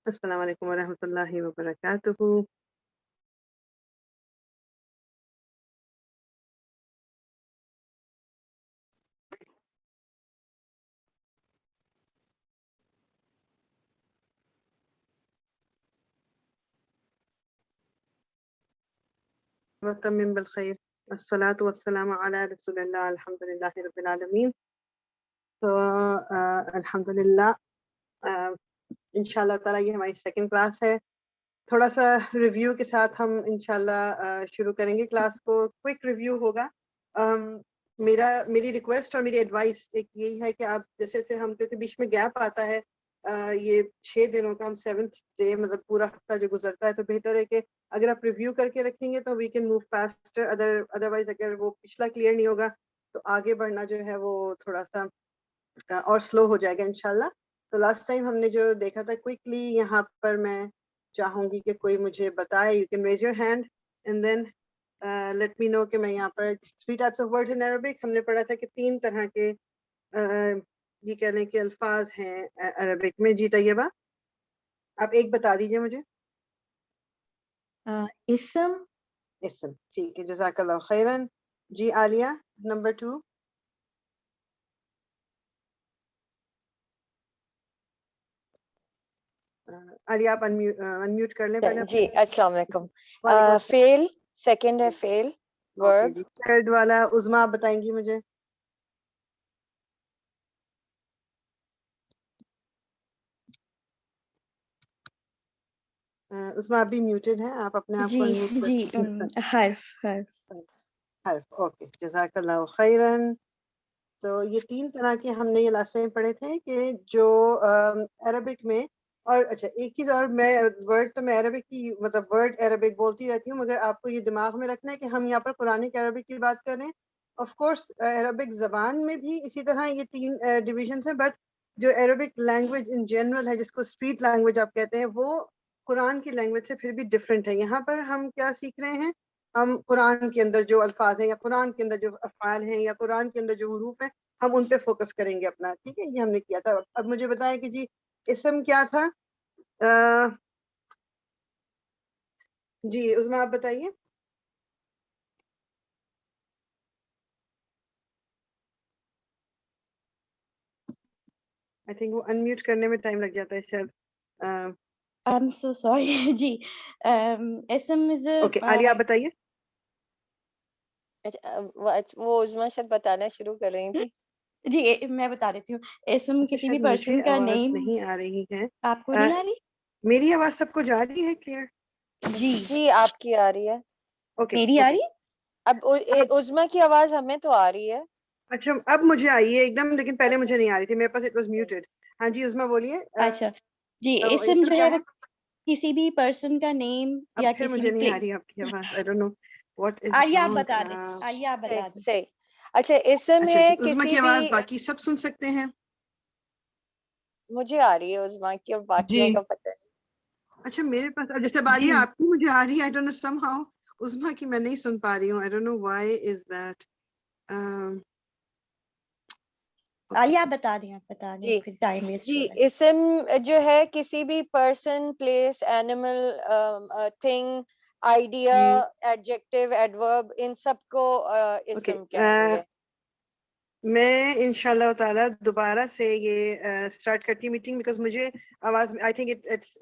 السلام علیکم ورحمۃ اللہ وبرکاتہ. وتمم بالخیر. الصلاۃ والسلام علی رسول اللہ الحمد للہ رب العالمین. تو الحمد للہ انشاءاللہ تعالیٰ یہ ہماری سیکنڈ کلاس ہے. تھوڑا سا ریویو کے ساتھ ہم انشاءاللہ شروع کریں گے کلاس کو. کوئک ریویو ہوگا. میری ریکویسٹ اور میری ایڈوائس ایک یہی ہے کہ آپ جیسے ہم کیونکہ بیچ میں گیپ آتا ہے یہ 6 دنوں کا، ہم 7th ڈے مطلب پورا ہفتہ جو گزرتا ہے، تو بہتر ہے کہ اگر آپ ریویو کر کے رکھیں گے تو we can move faster. Otherwise اگر وہ پچھلا کلیئر نہیں ہوگا تو آگے بڑھنا جو ہے وہ تھوڑا سا اور سلو ہو جائے گا انشاءاللہ. تو لاسٹ ٹائم ہم نے جو دیکھا تھا کوئکلی، یہاں پر میں چاہوں گی کہ کوئی مجھے بتائے. You can raise your hand and then let me know کہ میں یہاں پر 3 types of words in Arabic. ہم نے پڑھا تھا کہ 3 طرح کے یہ کہہ لیں کہ الفاظ ہیں عربک میں. جی طیبہ آپ ایک بتا دیجئے مجھے. اسم ٹھیک ہے، جزاک اللہ خیرن. جی عالیہ نمبر 2. عالیہ آپ انمیوٹ کر لیں پہلے. جی السلام علیکم. وعلیکم السلام. فیل سیکنڈ ہے، فیل اوکے ورب. جی. تھرڈ والا عظما آپ بتائیں گی مجھے. عظما آپ بھی میوٹڈ ہیں، آپ اپنے آپ کو انمیوٹ کر جی حرف. حرف. اوکے جزاک اللہ خیرن. تو یہ 3 طرح کے ہم نے یہ لاسٹ ٹائم پڑھے تھے کہ جو عربک میں. اور اچھا ایک چیز اور، میں ورڈ تو میں عربک کی مطلب ورڈ عربک بولتی رہتی ہوں، مگر آپ کو یہ دماغ میں رکھنا ہے کہ ہم یہاں پر قرآنک عربک کی بات کر رہے ہیں. آف کورس عربک زبان میں بھی اسی طرح یہ 3 ڈویژنس ہیں، بٹ جو عربک لینگویج ان جنرل ہے، جس کو اسٹریٹ لینگویج آپ کہتے ہیں، وہ قرآن کی لینگویج سے پھر بھی ڈفرینٹ ہے. یہاں پر ہم کیا سیکھ رہے ہیں؟ ہم قرآن کے اندر جو الفاظ ہیں یا قرآن کے اندر جو افعال ہیں یا قرآن کے اندر جو حروف ہیں، ہم ان پہ فوکس کریں گے اپنا. ٹھیک ہے، یہ ہم نے کیا تھا. اب مجھے بتائیں کہ جی اسم کیا تھا. جی عظما آپ بتائیے. آئی تھنک وہ انمیوٹ کرنے میں ٹائم لگ جاتا ہے شاید. I'm so sorry. جی اسم از اوکے عالیہ آپ بتائیے. وہ عظما شاید بتانا شروع کر رہی تھی. جی میں بتا دیتی ہوں. اسم کسی بھی پرسن کا آواز نیم. نہیں آ رہی ہے. آپ کو نہیں آ رہی؟ میری آواز سب کو جا رہی ہے کلیئر؟ جی آپ کی آ رہی ہے. اوکے میری آ رہی ہے. اب عظما کی آواز ہمیں تو آ رہی ہے. اچھا اب مجھے آئی ہے ایک دم، لیکن پہلے مجھے نہیں آ رہی تھی، میرے پاس اٹ واز میوٹڈ. ہاں جی عظما بولیے. اچھا جی اسم جو ہے وہ کسی بھی پرسن کا نیم اب یا پھر کسی مجھے بھی نہیں آ رہی آپ کی آواز. آئی ڈونٹ نو واٹ از آئیے آپ رانگ. بتا دیں. آئیے آپ بتا دیں. صحیح. اچھا اسم اچھا ہے جی عظما کسی کی آواز بھی. باقی سب سن سکتے ہیں؟ مجھے آ رہی ہے عظما کی، اب باقیوں کا پتہ نہیں. اچھا میرے پاس اب جیسے عالیہ آپ کی مجھے آ رہی ہے. آئی ڈونٹ نو سم ہاؤ عظما کی میں نہیں سن پا رہی ہوں. I don't know why is that. آئیے آپ بتا دیں. آپ بتا دیں پھر ٹائم ویسٹ جی ہو رہا ہے. اسم جو ہے کسی بھی person, place, animal, thing, idea, adjective, adverb, ان سب کو اسم کہیں گے. میں انشاءاللہ تعالی دوبارہ سے یہ اسٹارٹ کرتی ہوں میٹنگ، بیکاز مجھے آواز I think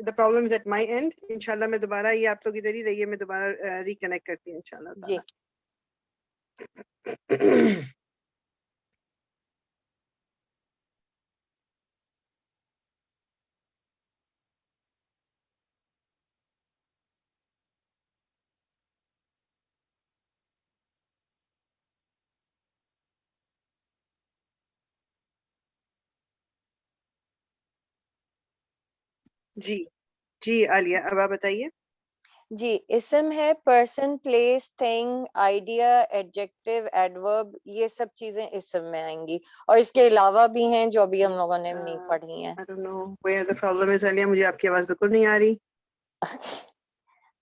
the problem is at my end. انشاءاللہ میں دوبارہ یہ آپ لوگ ادھر ہی رہیے، میں دوبارہ ریکنیکٹ کرتی ہوں انشاءاللہ تعالی. جی عالیہ اب آپ بتائیے. جی اسم ہے person, place, thing, idea, adjective, adverb, یہ سب چیزیں اسم میں آئیں گی، اور اس کے علاوہ بھی ہیں جو ابھی ہم لوگوں نے نہیں پڑھی ہیں. I don't know where the problem is. عالیہ مجھے آپ کی آواز بالکل نہیں آ رہی.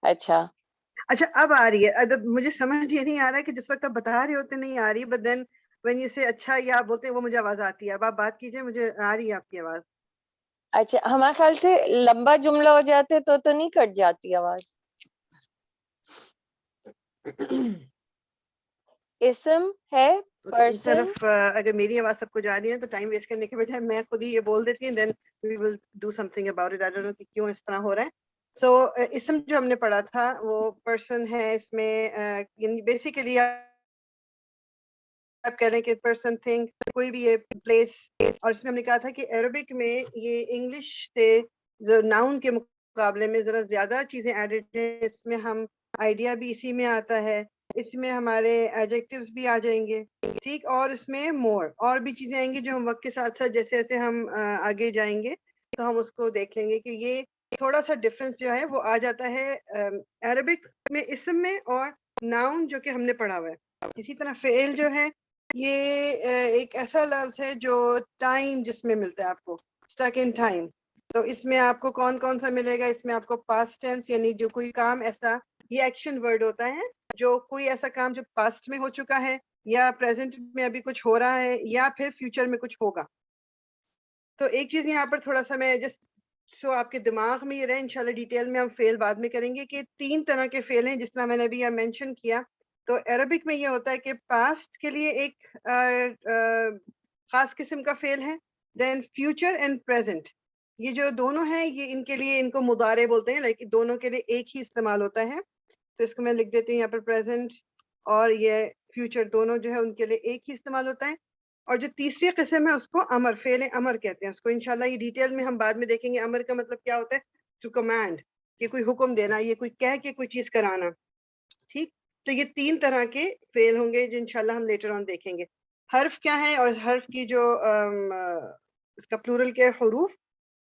اچھا اب آ رہی ہے. مجھے سمجھ یہ نہیں آ رہا ہے کہ جس وقت آپ بتا رہے ہوتے نہیں آ رہی، but then when you say اچھا یا آپ بولتے ہیں وہ مجھے آواز آتی ہے. اب آپ بات کیجیے، مجھے آ رہی ہے آپ کی آواز. اچھا ہمارے خیال سے لمبا جملہ ہو جاتے تو نہیں کٹ جاتی آواز. اسم ہے اس پرسن. طرف اگر میری آواز سب کو جا رہی ہے تو ٹائم ویسٹ کرنے کے بجائے میں خود ہی یہ بول دیتی ہوں, then we will do something about it. I don't know کہ کیوں اس طرح ہو رہا ہے. سو اسم جو ہم نے پڑھا تھا وہ پرسن ہے. اس میں بیسیکلی آپ کہہ رہے ہیں کہ پرسن تھنگ کوئی بھی یہ پلیس, اور اس میں ہم نے کہا تھا کہ عربک میں یہ انگلش سے ناؤن کے مقابلے میں ذرا زیادہ چیزیں ایڈڈ ہیں. اس میں ہم آئیڈیا بھی اسی میں آتا ہے, اس میں ہمارے ایڈجیکٹیوز بھی آ جائیں گے, ٹھیک, اور اس میں مور اور بھی چیزیں آئیں گی جو ہم وقت کے ساتھ ساتھ جیسے جیسے ہم آگے جائیں گے تو ہم اس کو دیکھ لیں گے کہ یہ تھوڑا سا ڈفرنس جو ہے وہ آ جاتا ہے عربک میں اسم میں اور ناؤن جو کہ ہم نے پڑھا ہوا ہے. اسی طرح فعل جو ہے یہ ایک ایسا لفظ ہے جو ٹائم جس میں ملتا ہے آپ کو, اسٹک ان ٹائم. تو اس میں آپ کو کون کون سا ملے گا؟ اس میں آپ کو پاسٹ ٹینس یعنی جو کوئی کام ایسا, یہ ایکشن ورڈ ہوتا ہے, جو کوئی ایسا کام جو پاسٹ میں ہو چکا ہے یا پریزنٹ میں ابھی کچھ ہو رہا ہے یا پھر فیوچر میں کچھ ہوگا. تو ایک چیز یہاں پر تھوڑا سا میں سو آپ کے دماغ میں یہ رہے, انشاءاللہ ڈیٹیل میں ہم فعل بعد میں کریں گے, کہ 3 طرح کے فعل ہیں جس طرح میں نے ابھی یہاں مینشن کیا. تو عربک میں یہ ہوتا ہے کہ پاسٹ کے لیے ایک خاص قسم کا فعل ہے, دین فیوچر اینڈ پریزنٹ, یہ جو دونوں ہیں یہ ان کے لیے ان کو مضارع بولتے ہیں, لائک دونوں کے لیے ایک ہی استعمال ہوتا ہے. تو اس کو میں لکھ دیتی ہوں یہاں پر, پریزنٹ اور یہ فیوچر دونوں جو ہے ان کے لیے ایک ہی استعمال ہوتا ہے. اور جو تیسری قسم ہے اس کو امر, فعل امر کہتے ہیں اس کو. انشاءاللہ یہ ڈیٹیل میں ہم بعد میں دیکھیں گے. امر کا مطلب کیا ہوتا ہے؟ ٹو کمانڈ, کہ کوئی حکم دینا, یہ کوئی کہہ کے کوئی چیز کرانا, ٹھیک. تو یہ 3 طرح کے فعل ہوں گے جو انشاءاللہ ہم لیٹر آن دیکھیں گے. حرف کیا ہے, اور حرف کی جو اس کا پلورل کے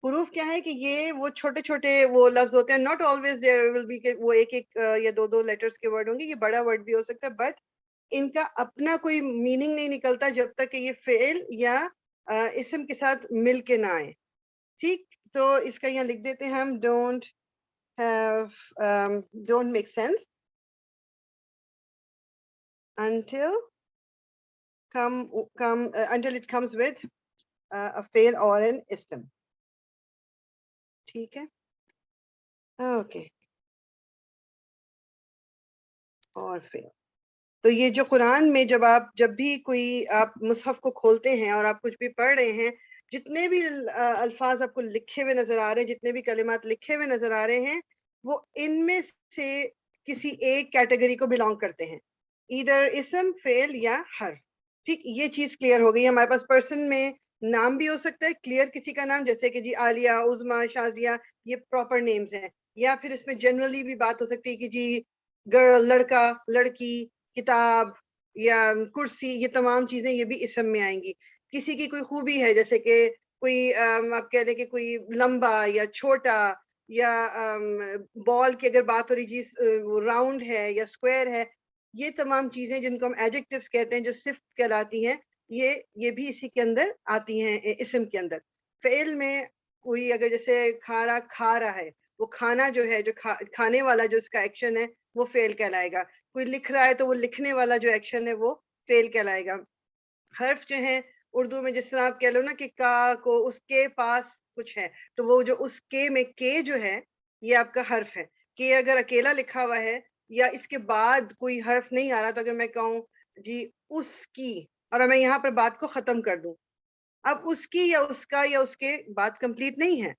حروف کیا ہے کہ یہ وہ چھوٹے چھوٹے وہ لفظ ہوتے ہیں. Not always there will be کہ وہ ایک یا دو لیٹرز کے ورڈ ہوں گے, یہ بڑا ورڈ بھی ہو سکتا ہے, بٹ ان کا اپنا کوئی میننگ نہیں نکلتا جب تک کہ یہ فعل یا اسم کے ساتھ مل کے نہ آئے, ٹھیک. تو اس کا یہاں لکھ دیتے ہیں ہم, don't make sense until it comes with a fail or an ism. ٹھیک ہے, اوکے. اور fail, تو یہ جو قرآن میں جب بھی کوئی آپ مصحف کو کھولتے ہیں اور آپ کچھ بھی پڑھ رہے ہیں, جتنے بھی الفاظ آپ کو لکھے ہوئے نظر آ رہے ہیں, جتنے بھی کلمات لکھے ہوئے نظر آ رہے ہیں, وہ ان میں سے کسی ایک کیٹیگری کو بلانگ کرتے ہیں, ادھر اسم, فعل یا حرف, ٹھیک. یہ چیز کلیئر ہو گئی. ہمارے پاس پرسن میں نام بھی ہو سکتا ہے کلیئر کسی کا نام, جیسے کہ جی عالیہ, عظما, شازیہ, یہ پراپر نیمز ہیں. یا پھر اس میں جنرلی بھی بات ہو سکتی ہے کہ جی گرل, لڑکا, لڑکی, کتاب یا کرسی, یہ تمام چیزیں یہ بھی اسم میں آئیں گی. کسی کی کوئی خوبی ہے, جیسے کہ کوئی آپ کہہ دیں کہ کوئی لمبا یا چھوٹا, یا بال کی اگر بات ہو رہی جی راؤنڈ ہے یا اسکوائر ہے, یہ تمام چیزیں جن کو ہم ایڈجیکٹیوز کہتے ہیں جو صفت کہلاتی ہیں, یہ بھی اسی کے اندر آتی ہیں اسم کے اندر. فعل میں کوئی اگر جیسے کھا رہا ہے, وہ کھانا جو ہے, جو کھانے والا جو اس کا ایکشن ہے وہ فعل کہلائے گا. کوئی لکھ رہا ہے تو وہ لکھنے والا جو ایکشن ہے وہ فعل کہلائے گا. حرف جو ہے اردو میں جس طرح آپ کہہ لو نا کہ کا کو اس کے پاس کچھ ہے, تو وہ جو اس کے میں کے جو ہے یہ آپ کا حرف ہے. کہ اگر اکیلا لکھا ہوا ہے یا اس کے بعد کوئی حرف نہیں آ رہا, تو اگر میں کہوں جی اس کی, اور میں یہاں پر بات کو ختم کر دوں, اب اس کی یا اس کا یا اس کے بات کمپلیٹ نہیں ہے,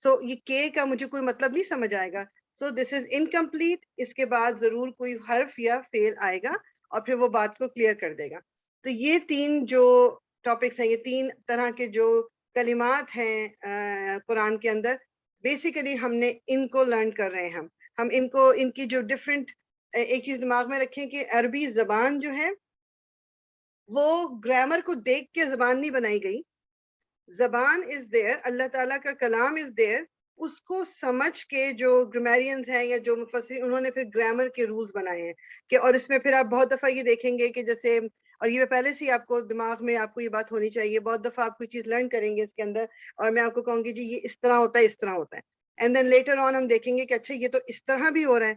سو یہ کے کا مجھے کوئی مطلب نہیں سمجھ آئے گا. سو دس از انکمپلیٹ. اس کے بعد ضرور کوئی حرف یا فعل آئے گا اور پھر وہ بات کو کلیئر کر دے گا. تو یہ 3 جو ٹاپکس ہیں, یہ 3 طرح کے جو کلمات ہیں قرآن کے اندر, بیسیکلی ہم نے ان کو لرن کر رہے ہیں. ہم ان کو, ان کی جو ڈفرینٹ, ایک چیز دماغ میں رکھیں کہ عربی زبان جو ہے وہ گرامر کو دیکھ کے زبان نہیں بنائی گئی. زبان از دیئر, اللہ تعالیٰ کا کلام از دیئر, اس کو سمجھ کے جو گرامیرینز ہیں یا جو مفسرین, انہوں نے پھر گرامر کے رولز بنائے ہیں. کہ اور اس میں پھر آپ بہت دفعہ یہ دیکھیں گے کہ جیسے, اور یہ پہلے سے آپ کو دماغ میں آپ کو یہ بات ہونی چاہیے, بہت دفعہ آپ کوئی چیز لرن کریں گے اس کے اندر, اور میں آپ کو کہوں گی جی یہ اس طرح ہوتا ہے, اس طرح ہوتا ہے, اینڈ دین لیٹر آن ہم دیکھیں گے کہ اچھا یہ تو اس طرح بھی ہو رہا ہے.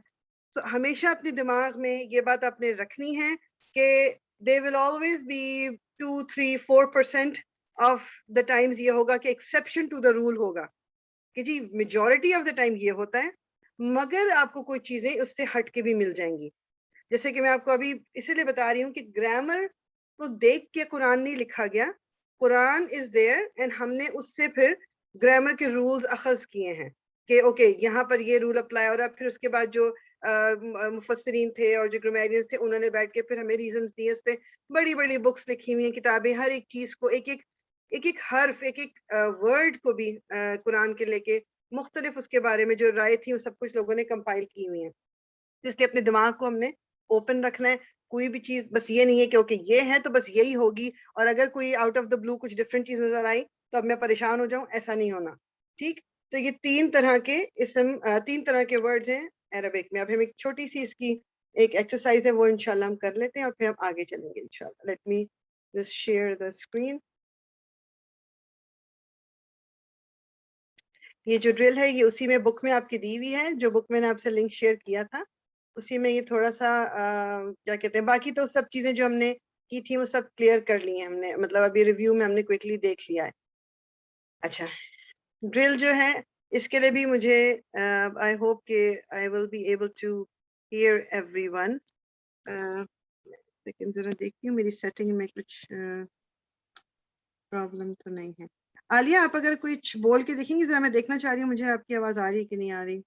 سو ہمیشہ اپنے دماغ میں یہ بات آپ نے رکھنی ہے کہ they will always be 2, 3, 4% of the times یہ ہوگا کہ ایکسیپشن ٹو دا رول ہوگا کہ جی میجورٹی آف دا ٹائم یہ ہوتا ہے, مگر آپ کو کوئی چیزیں اس سے ہٹ کے بھی مل جائیں گی. جیسے کہ میں آپ کو ابھی اسی لیے بتا رہی ہوں کہ گرامر کو دیکھ کے قرآن نہیں لکھا گیا, قرآن از دیئر اینڈ ہم نے اس سے پھر گرامر کے رولز اخذ کیے ہیں کہ اوکے یہاں پر یہ رول اپلائی ہو رہا ہے. پھر اس کے بعد جو مفسرین تھے اور جو گرامیرینز تھے انہوں نے بیٹھ کے پھر ہمیں ریزنز دیے, اس پہ بڑی بڑی بکس لکھی ہوئی ہیں, کتابیں, ہر ایک چیز کو ایک ایک حرف ایک ورڈ کو بھی قرآن کے لے کے مختلف اس کے بارے میں جو رائے تھی وہ سب کچھ لوگوں نے کمپائل کی ہوئی ہیں. اس لیے اپنے دماغ کو ہم نے اوپن رکھنا ہے. کوئی بھی چیز بس یہ نہیں ہے کہ اوکے یہ ہے تو بس یہی ہوگی, اور اگر کوئی آؤٹ آف دا بلو کچھ ڈفرینٹ چیز نظر آئی تو اب میں پریشان ہو جاؤں, ایسا نہیں ہونا. ٹھیک, تو یہ 3 طرح کے اسم 3 طرح کے ورڈز ہیں عربک میں. اب ہم ایک چھوٹی سی اس کی ایک ایکسرسائز ہے وہ انشاءاللہ ہم کر لیتے ہیں اور پھر ہم آگے چلیں گے انشاءاللہ. Late me just share the screen. یہ جو ڈرل ہے یہ اسی میں بک میں آپ کی دی ہوئی ہے, جو بک میں نے آپ سے لنک شیئر کیا تھا اسی میں یہ تھوڑا سا کیا کہتے ہیں, باقی تو سب چیزیں جو ہم نے کی تھی وہ سب کلیئر کر لی ہیں ہم نے, مطلب ابھی ریویو میں ہم نے کوئکلی دیکھ لیا ہے. اچھا, ڈرل جو ہے اس کے لیے بھی مجھے آئی ہوپ کہ I will be able to hear everyone. لیکن ذرا دیکھتی ہوں میری سیٹنگ میں کچھ پرابلم تو نہیں ہے. عالیہ آپ اگر کچھ بول کے دیکھیں گی ذرا, میں دیکھنا چاہ رہی ہوں مجھے آپ کی آواز آ رہی ہے کہ نہیں آ رہی.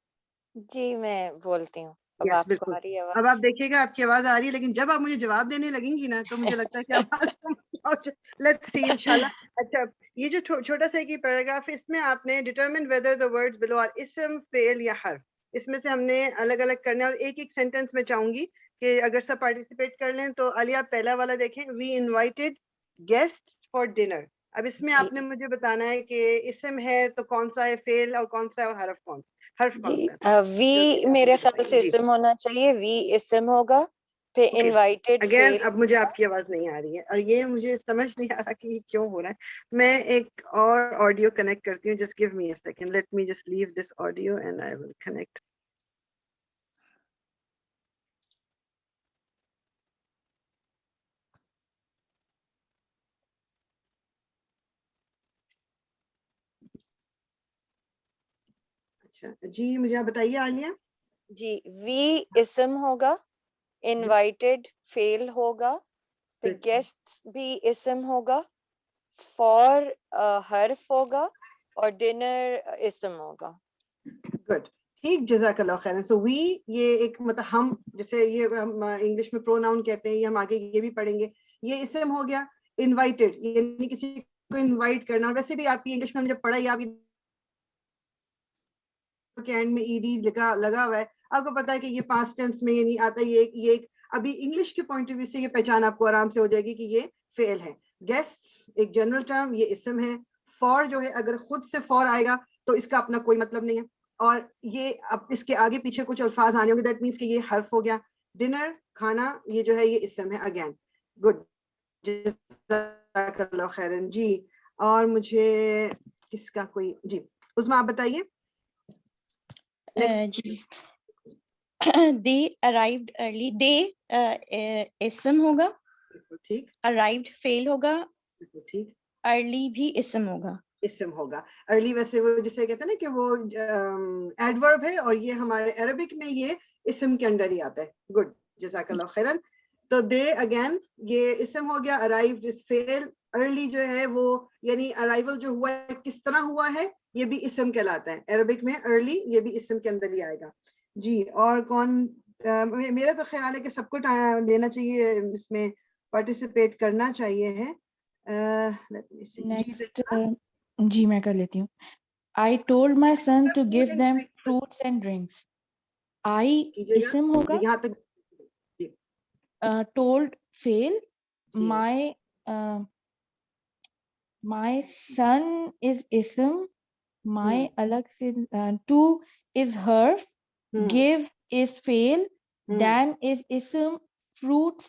جی میں بولتی ہوں, اب یس آپ کو بالکل, آ رہی ہے اب آواز؟ آپ دیکھیے گا آپ کی آواز آ رہی ہے, لیکن جب آپ مجھے جواب دینے لگیں گی نا تو مجھے لگتا ہے کہ آواز لیٹس سی انشاءاللہ. اچھا, یہ جو چھوٹا سا ایک پیراگراف ہے اس میں آپ نے determine whether the words below are اسم, فعل یا حرف, اس میں سے ہم نے الگ الگ کرنا ہے. اور ایک ایک سینٹینس میں چاہوں گی کہ اگر سب پارٹیسپیٹ کر لیں. تو علی آپ پہلا والا دیکھیں, وی انوائٹیڈ گیسٹ فار ڈنر. اب اس میں جی آپ نے مجھے بتانا ہے کہ اسم ہے تو کون سا ہے, فعل اور کون سا ہے, اور حرف کون جی, سا ہے. وی آپ میرے مجھے خیال بتائیے سے جی. اسم ہونا چاہیے, وی اسم ہوگا, پھر اوکے, انوائٹیڈ اگین فیل. اب مجھے آپ کی آواز نہیں آ رہی ہے اور یہ مجھے سمجھ نہیں آ رہا کہ یہ کیوں ہو رہا ہے. میں ایک اور آڈیو کنیکٹ کرتی ہوں, just give me a second, let me just leave this audio and I will connect. اچھا جی, مجھے آپ بتائیے عالیہ. جی, وی اسم ہوگا, انوائٹیڈ فیل ہوگا, پھر گیسٹ بھی اسم ہوگا, فار حرف ہوگا, اور ڈنر اسم ہوگا. گڈ, ٹھیک, جزاک اللہ خیر. سو وی یہ ایک مطلب ہم جیسے یہ ہم انگلش میں پروناؤن کہتے ہیں, یہ ہم آگے یہ بھی پڑھیں گے. یہ اسم ہو گیا. انوائٹیڈ یعنی کسی کو انوائٹ کرنا, ویسے بھی آپ کی انگلش میں ہم جب پڑھا, آپ کے اینڈ میں ای ڈی لگا ہوا ہے, آپ کو پتا ہے کہ یہ پاسٹ ٹینس میں یہ نہیں آتا. یہ ایک ابھی انگلش کے پوائنٹ آف ویو سے یہ پہچان آپ کو آرام سے ہو جائے گی کہ یہ فعل ہے. گیسٹ ایک جنرل ٹرم, یہ اسم ہے. فار جو ہے اگر خود سے فار آئے گا تو اس کا اپنا کوئی مطلب نہیں ہے, اور یہ اب اس کے آگے پیچھے کچھ الفاظ آنے ہوں گے, دیٹ مینس کہ یہ حرف ہو گیا. ڈنر کھانا, یہ جو ہے یہ اسم ہے اگین. گڈ, جزاک اللہ خیرن. جی, اور مجھے کس کا کوئی, جی عظمیٰ آپ بتائیے. جی, they arrived early, they اسم ہوگا, ٹھیک, arrived فعل ہوگا, ٹھیک, early بھی اسم ہوگا. اسم ہوگا. ارلی ویسے وہ جسے کہتے ہیں نا کہ وہ ایڈورب ہے, اور یہ ہمارے عربک میں یہ اسم کے اندر ہی آتا ہے. گڈ, جزاک اللہ خیرن. تو دے اگین یہ اسم ہو گیا. ارائیوڈ از فعل. ارلی جو ہے وہ یعنی ارائیول جو ہوا ہے کس طرح ہوا ہے, یہ بھی اسم کہلاتا ہے عربک میں. ارلی یہ بھی اسم کے اندر ہی آئے گا. جی, اور کون, میرا تو خیال ہے کہ سب کو لینا چاہیے, اس میں پارٹیسپیٹ کرنا چاہیے ہے. نیکسٹ جی میں کر لیتی ہوں. I told my son to give them fruits and drinks. I اسم ہوگا, یہاں تک. told فعل, my son is اسم, my الگ سے, to is حرف, give is فعل, them is اسم, fruits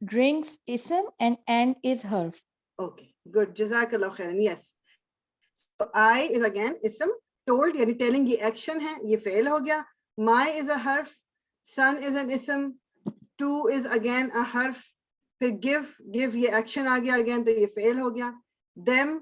drinks اسم, and is حرف. Okay, good. جزاک اللہ خیرن. Yes. So I is again اسم, told یعنی telling یہ ایکشن ہے, یہ فعل ہو گیا. My is a حرف, son is an اسم, to is again a حرف, پھر give یہ ایکشن آ گیا again تو یہ فعل ہو گیا. them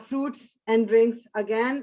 Fruits and drinks again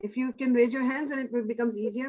If you can raise your hands and it becomes easier.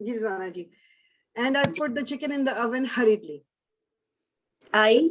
Zvana ji. And I put the chicken in the oven hurriedly. I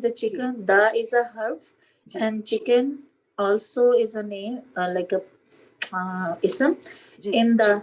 The chicken, the is a harf, and chicken also is a name, like a ism. In the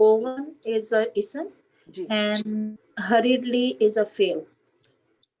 Oven is a ism, and hurriedly is a fail.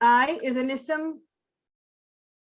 I is an ism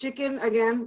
chicken again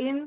in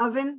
oven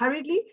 hurriedly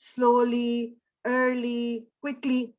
slowly, early, quickly,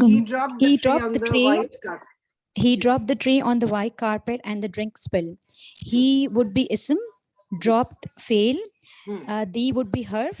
He dropped the tray on the white carpet. He dropped the tray on the white carpet and the drink spill. He would be ism, dropped fail, the would be harf,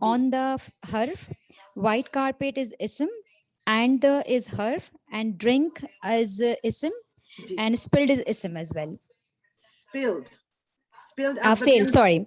on the harf, white carpet is ism, and the is harf, and drink is ism, and spilled is ism as well. Spilled Fail, sorry.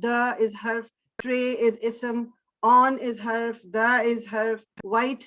the is harf, tray is ism, on is harf, the is harf, white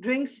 drinks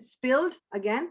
spilled again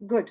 good.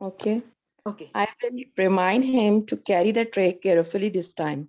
Okay. Okay. I will remind him to carry the tray carefully this time.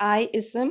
I ism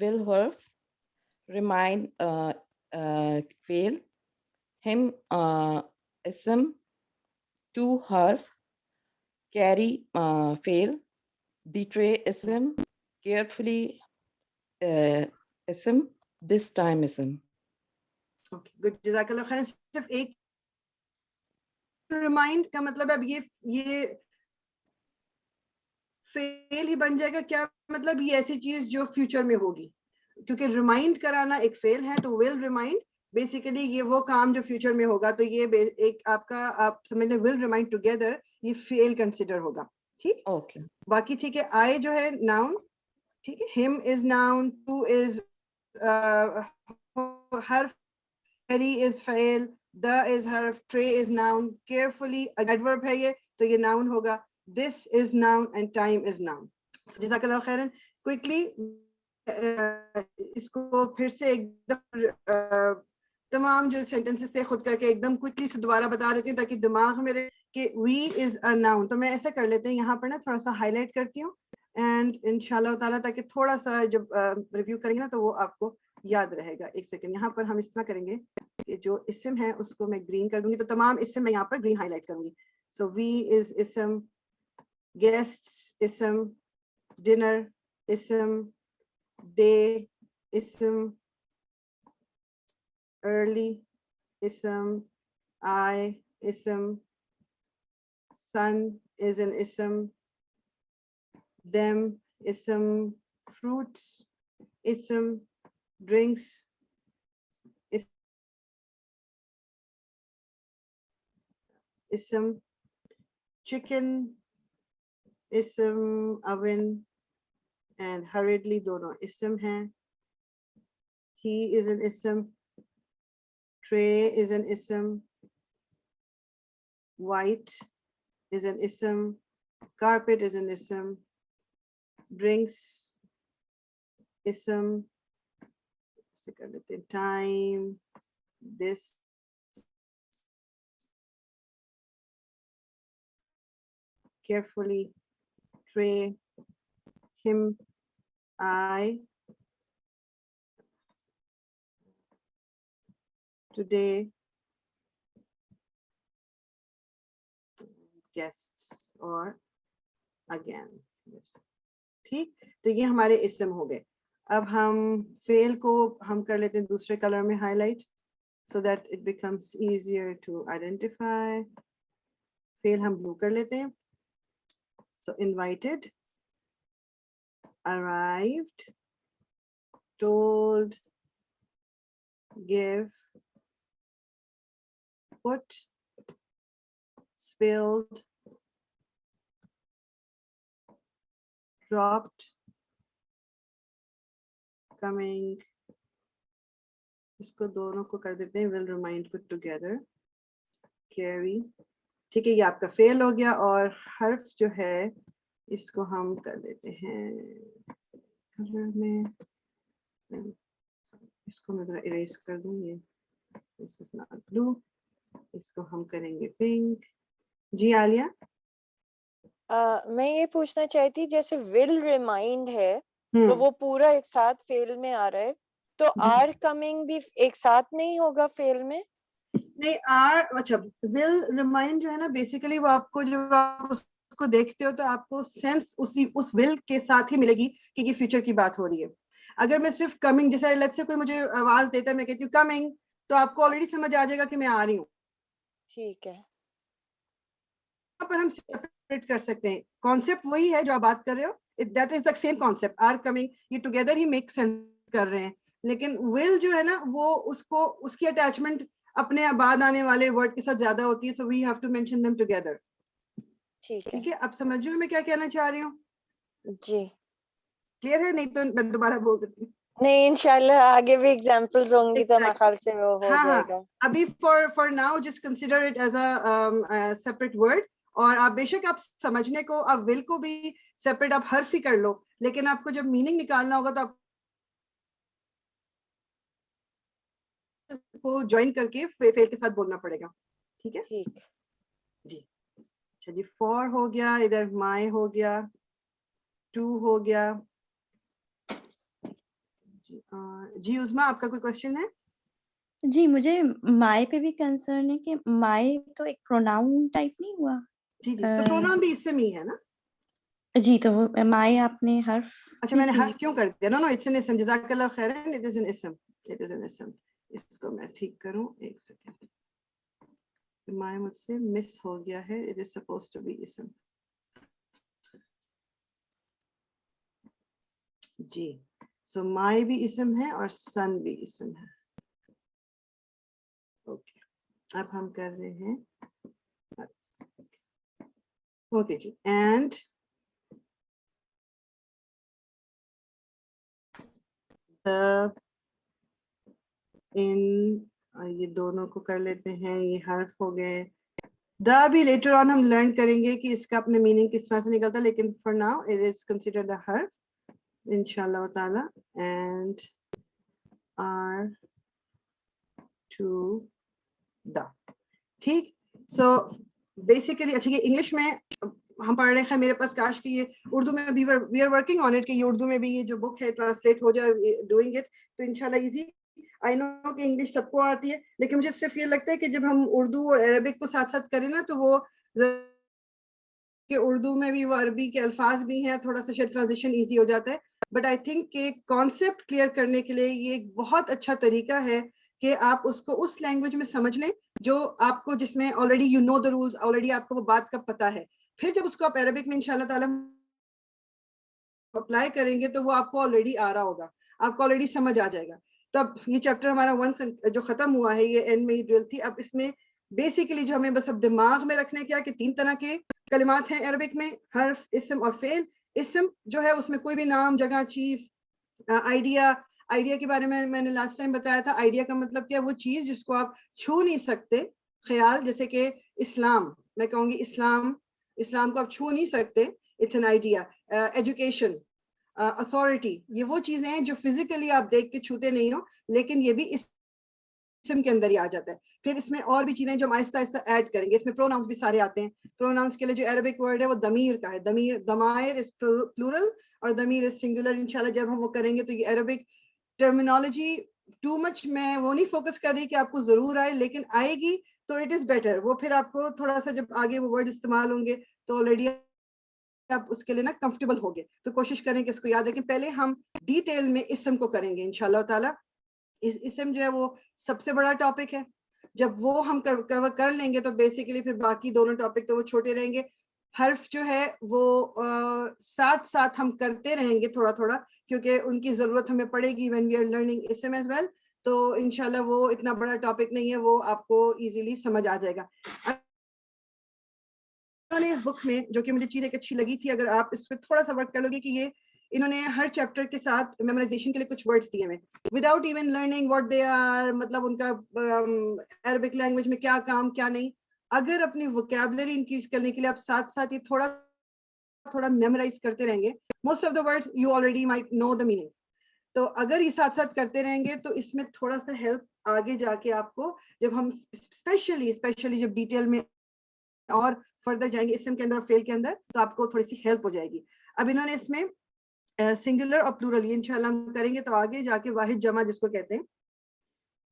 will harf, remind fail, him ism, to harf, carry fail, the tray ism, carefully ism, this time ism. Okay, good. جزاک اللہ خیر. صرف ایک remind کا مطلب اب یہ فیل ہی بن جائے گا کیا مطلب یہ ایسی چیز جو فیوچر میں ہوگی, کیونکہ ریمائنڈ کرانا ایک فیل ہے تو ول ریمائنڈ بیسیکلی یہ وہ کام جو فیوچر میں ہوگا, تو یہ ایک آپ کا آپ سمجھ لیں ول ریمائنڈ ٹوگیدر یہ فیل کنسیڈر ہوگا. ٹھیک, اوکے باقی ٹھیک ہے. آئی جو ہے ناؤن, ٹھیک ہے, ہم از ناؤن, ٹو از حرف, کیری از فعل, دا از حرف, tray is noun, carefully adverb ہے یہ تو یہ ناؤن ہوگا, this is noun and time is noun. جزاک اللہ خیرن. کوئکلی اس کو پھر سے ایک دم تمام جو سینٹینسز سے خود کر کے ایک دم کوئکلی سے دوبارہ بتا دیتی ہوں تاکہ دماغ میرے کہ وی از اے ناؤن. تو میں ایسا کر لیتے ہیں یہاں پر نا تھوڑا سا ہائی لائٹ کرتی ہوں اینڈ ان شاء اللہ تعالیٰ تاکہ تھوڑا سا جب ریویو کریں گے نا تو وہ آپ کو یاد رہے گا. ایک سیکنڈ, یہاں پر ہم اس طرح کریں گے کہ جو اسم ہے اس کو میں گرین کر دوں گی, تو تمام اسم میں یہاں پر گرین ہائی لائٹ کروں گی. سو وی از اسم, گیسٹس اسم, ڈنر اسم, ڈے اسم, early ism, I ism, sun is an ism, them ism, fruits ism, drinks ism, chicken ism, oven and hurriedly dono ism hai. He is an ism, tray is an ism, white is an ism, carpet is an ism, drinks ism, time, this, carefully, tray, him, I, today, guests or again. ٹھیک, تو یہ ہمارے اسم ہو گئے. اب ہم فیل کو ہم کر لیتے ہیں دوسرے کلر میں high light so that it becomes easier to identify. فیل ہم بلو کر لیتے ہیں. So invited, arrived, told, give, put, spilled, dropped, coming. اس کو دونوں کو کر دیتے ہیں will remind put together, carry. ٹھیک ہے, یہ آپ کا فعل ہو گیا. اور حرف جو ہے اس کو ہم کر دیتے ہیں کلر میں, اس کو میں ذرا اریز کر دوں. یہ this is not blue, اس کو ہم کریں گے پنک. جی عالیہ, میں یہ پوچھنا چاہتی جیسے ول ریمائنڈ ہے تو وہ پورا ایک ساتھ فیل میں آ رہا ہے, تو آر کمنگ بھی ایک ساتھ نہیں ہوگا فیل میں؟ نہیں, آر اچھا ول ریمائنڈ جو ہے نا بیسیکلی وہ آپ کو جب آپ اس کو دیکھتے ہو تو آپ کو سینس اس ول کے ساتھ ہی ملے گی کہ یہ فیوچر کی بات ہو رہی ہے. اگر میں صرف کمنگ, جیسے لیٹس سے کوئی مجھے آواز دیتا ہے میں کہتی ہوں کمنگ, تو آپ کو آلریڈی سمجھ آ جائے گا کہ میں آ رہی ہوں. ٹھیک ہے, یہاں پر ہم سیپریٹ کر سکتے ہیں. کانسیپٹ وہی ہے جو آپ بات کر رہے ہو, that is the same concept. Are coming یہ ٹوگیدر ہی میک سینس کر رہے ہیں, لیکن ول جو ہے نا وہ اس کی اٹیچمنٹ اپنے بعد آنے والے ورڈ کے ساتھ زیادہ ہوتی ہے. So we have to mention them together. ٹھیک ہے, اب سمجھو میں کیا کہنا چاہ رہی ہوں؟ جی کلیئر ہے؟ نہیں تو میں دوبارہ بول دیتی ہوں. نہیں, انشاءاللہ آگے بھی ایگزامپلز ہوں گی تو میرے خیال سے وہ ہو جائے گا. ابھی for now just consider it as a separate word. اور آپ بے شک آپ سمجھنے کو آپ ول کو بھی سیپریٹ آپ حرف ہی کر لو, لیکن آپ کو جب میننگ نکالنا ہوگا تو آپ کو جوائن کر کے فیل کے ساتھ بولنا پڑے گا. ٹھیک ہے جی. اچھا جی, فور ہو گیا, ادھر مائی ہو گیا, ٹو ہو گیا. جی عظما, آپ کا کوئی کوشچن ہے؟ جی مجھے مائی پہ بھی کنسرن ہے کہ مائی تو ایک پروناؤن ٹائپ نہیں ہوا. جی جی, تو پروناؤن بھی اس سے ہی ہے نا. جی تو مائے آپ نے حرف اچھا میں نے حرف کیوں کر دیا؟ نو نو اٹس این اسم. جزاک اللہ خیرن. اٹ از این اسم. اٹ از این اسم. اس کو میں ٹھیک کروں ایک سیکنڈ. مائے مجھ سے مس ہو گیا ہے. It is suppose to be اسم. جی سو مائی بھی اسم ہے اور سن بھی اسم ہے. اوکے اب ہم کر رہے ہیں. Okay G. اینڈ ان یہ دونوں کو کر لیتے ہیں. یہ حرف ہو گئے. دا بھی لیٹر آن ہم لرن کریں گے کہ اس کا اپنے میننگ کس طرح سے نکلتا ہے, لیکن for now it is considered a حرف انشاءاللہ تعالی. And are to the. ٹھیک. سو بیسیکلی اچھا یہ انگلش میں ہم پڑھ رہے ہیں. میرے پاس کاش کہ یہ اردو میں بھی we are working on it کہ یہ اردو میں بھی یہ جو بک ہے ٹرانسلیٹ ہو جائے ڈوئنگ اٹ تو انشاءاللہ ایزی. آئی نو کہ انگلش سب کو آتی ہے, لیکن مجھے صرف یہ لگتا ہے کہ جب ہم اردو اور عربک کو ساتھ ساتھ کریں نا تو وہ کہ اردو میں بھی وہ عربی کے الفاظ بھی ہیں, تھوڑا سا شاید ٹرانزیشن ایزی ہو جاتا ہے. بٹ آئی تھنک کہ کانسیپٹ کلیئر کرنے کے لیے یہ ایک بہت اچھا طریقہ ہے کہ آپ اس کو اس لینگویج میں سمجھ لیں جو آپ کو, جس میں already you know the rules, already آپ کو وہ بات کا پتہ ہے. پھر جب اس کو آپ عربک میں انشاءاللہ تعالی اپلائی کریں گے تو وہ آپ کو آلریڈی آ رہا ہوگا, آپ کو آلریڈی سمجھ آ جائے گا. تب یہ چیپٹر ہمارا 1 جو ختم ہوا ہے, یہ اینڈ میں یہ ڈرل تھی. اب اس میں بیسیکلی جو ہمیں بس اب دماغ میں رکھنے کیا کہ 3 طرح کے کلمات ہیں عربک میں, حرف, اسم اور فعل. اسم جو ہے اس میں کوئی بھی نام, جگہ, چیز, آئیڈیا. آئیڈیا کے بارے میں نے لاسٹ ٹائم بتایا تھا. آئیڈیا کا مطلب کیا, وہ چیز جس کو آپ چھو نہیں سکتے. خیال, جیسے کہ اسلام, میں کہوں گی اسلام کو آپ چھو نہیں سکتے, it's an idea. Education, authority, یہ وہ چیزیں ہیں جو فزیکلی آپ دیکھ کے چھوتے نہیں ہو, لیکن یہ بھی اسم کے اندر ہی آ جاتا ہے. پھر اس میں اور بھی چیزیں جو ہم آہستہ آہستہ ایڈ کریں گے. اس میں پروناؤنس بھی سارے آتے ہیں. پروناؤنس کے لیے جو عربک ورڈ ہے وہ ضمیر کا ہے. ضمائر از پلورل اور ضمیر از سنگولر. انشاءاللہ جب ہم وہ کریں گے تو یہ عربک ٹرمینالوجی ٹو مچ میں وہ نہیں فوکس کر رہی کہ آپ کو ضرور آئے, لیکن آئے گی تو اٹ از بیٹر. وہ پھر آپ کو تھوڑا سا جب آگے وہ ورڈ استعمال ہوں گے تو آلریڈی آپ اس کے لیے نا کمفرٹیبل ہوگے. تو کوشش کریں کہ اس کو یاد رکھیں. پہلے ہم ڈیٹیل میں اسم کو کریں گے انشاءاللہ تعالی. اسم جو ہے وہ سب سے بڑا ٹاپک ہے. جب وہ ہم کور کر لیں گے تو بیسیکلی پھر باقی دونوں ٹاپک تو وہ چھوٹے رہیں گے. حرف جو ہے وہ ساتھ ساتھ ہم کرتے رہیں گے تھوڑا تھوڑا, کیونکہ ان کی ضرورت ہمیں پڑے گی when we are learning اسم as well. تو انشاءاللہ وہ اتنا بڑا ٹاپک نہیں ہے, وہ آپ کو ایزیلی سمجھ آ جائے گا. اس بک میں جو کہ مجھے چیز ایک اچھی لگی تھی, اگر آپ اس پہ تھوڑا سا ورک کر لو گے, کہ یہ انہوں نے ہر چیپٹر کے ساتھ میمورائزیشن کے لیے کچھ ورڈز دیے ہوئے without even learning what they are, مطلب ان کا عربک لینگویج میں کیا کام کیا نہیں. اگر اپنی ووکیبلری انکریز کرنے کے لیے آپ ساتھ ساتھ یہ تھوڑا تھوڑا میمورائز کرتے رہیں گے, most of the words you already might know the meaning. تو اگر یہ ساتھ ساتھ کرتے رہیں گے تو اس میں تھوڑا سا ہیلپ آگے جا کے آپ کو, جب ہم اسپیشلی جب ڈیٹیل میں اور فردر جائیں گے اسم کے اندر اور فعل کے اندر, تو آپ کو تھوڑی سی ہیلپ ہو جائے گی. اب انہوں نے اس میں سنگولر اور پلورل یہ انشاءاللہ ہم کریں گے تو آگے جا کے واحد جمع جس کو کہتے ہیں.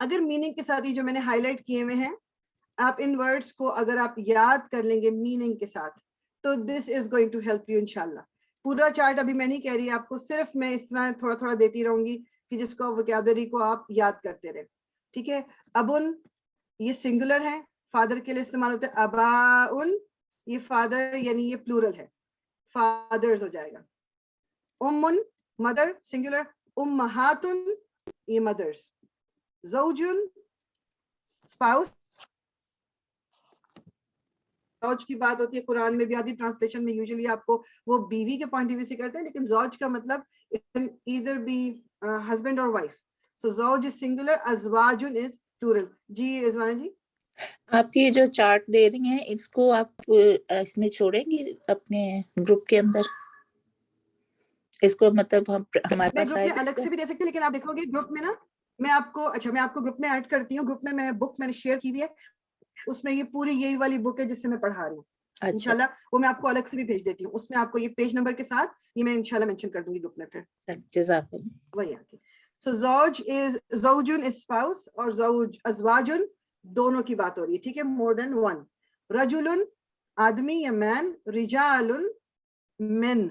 اگر میننگ کے ساتھ یہ جو میں نے ہائی لائٹ کیے ہوئے ہیں, آپ ان ورڈز کو اگر آپ یاد کر لیں گے میننگ کے ساتھ تو this is going to help you انشاءاللہ. پورا چارٹ ابھی میں نہیں کہہ رہی آپ کو, صرف میں اس طرح تھوڑا تھوڑا دیتی رہوں گی کہ جس کو ووکیبلری کو آپ یاد کرتے رہے. ٹھیک ہے. ابن یہ سنگولر ہے, فادر کے لیے استعمال ہوتا ہے. اباؤن یہ فادر یعنی یہ پلورل ہے, فادرز ہو جائے گا. امن مدر سنگولر, امہاتن یہ مدرز. زوجن اسپاؤس, زوج کی بات ہوتی ہے قرآن میں بھی آدھی ٹرانسلیشن میں یوزلی آپ کو وہ بیوی کے پوائنٹ آف ویو سے کرتے ہیں, لیکن زوج کا مطلب either be husband or wife. So زوج is singular, ازواجن is plural. جی رضوانہ جی, آپ یہ جو چارٹ دے رہی ہیں اس کو آپ اس میں چھوڑیں گی اپنے گروپ کے اندر, اس کو مطلب ہمارے میں پاس گروپ میں الگ سے بھی دے سکتی ہوں, لیکن آپ دیکھو گے گروپ میں نا میں آپ کو گروپ میں ایڈ کرتی ہوں. گروپ میں بک میں نے شیئر کی ہوئی ہے, اس میں یہ پوری یہی والی بک ہے جس سے میں پڑھا رہی ہوں. انشاءاللہ وہ میں آپ کو الگ سے بھی بھیج دیتی ہوں. اس میں آپ کو یہ پیج نمبر کے ساتھ یہ میں انشاءاللہ مینشن کر دوں گی گروپ میں. پھر جزاک اللہ. وہی آتی. سو زوج از زوجن از اسپاؤس, اور زوج ازواجن دونوں کی بات ہو رہی ہے. ٹھیک ہے, مور دین ون. رجلن آدمی یا مین, رجالن men,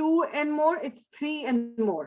2 and more, it's 3 and more.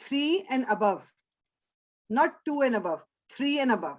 3 and above, not 2 and above, 3 and above.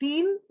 3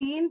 3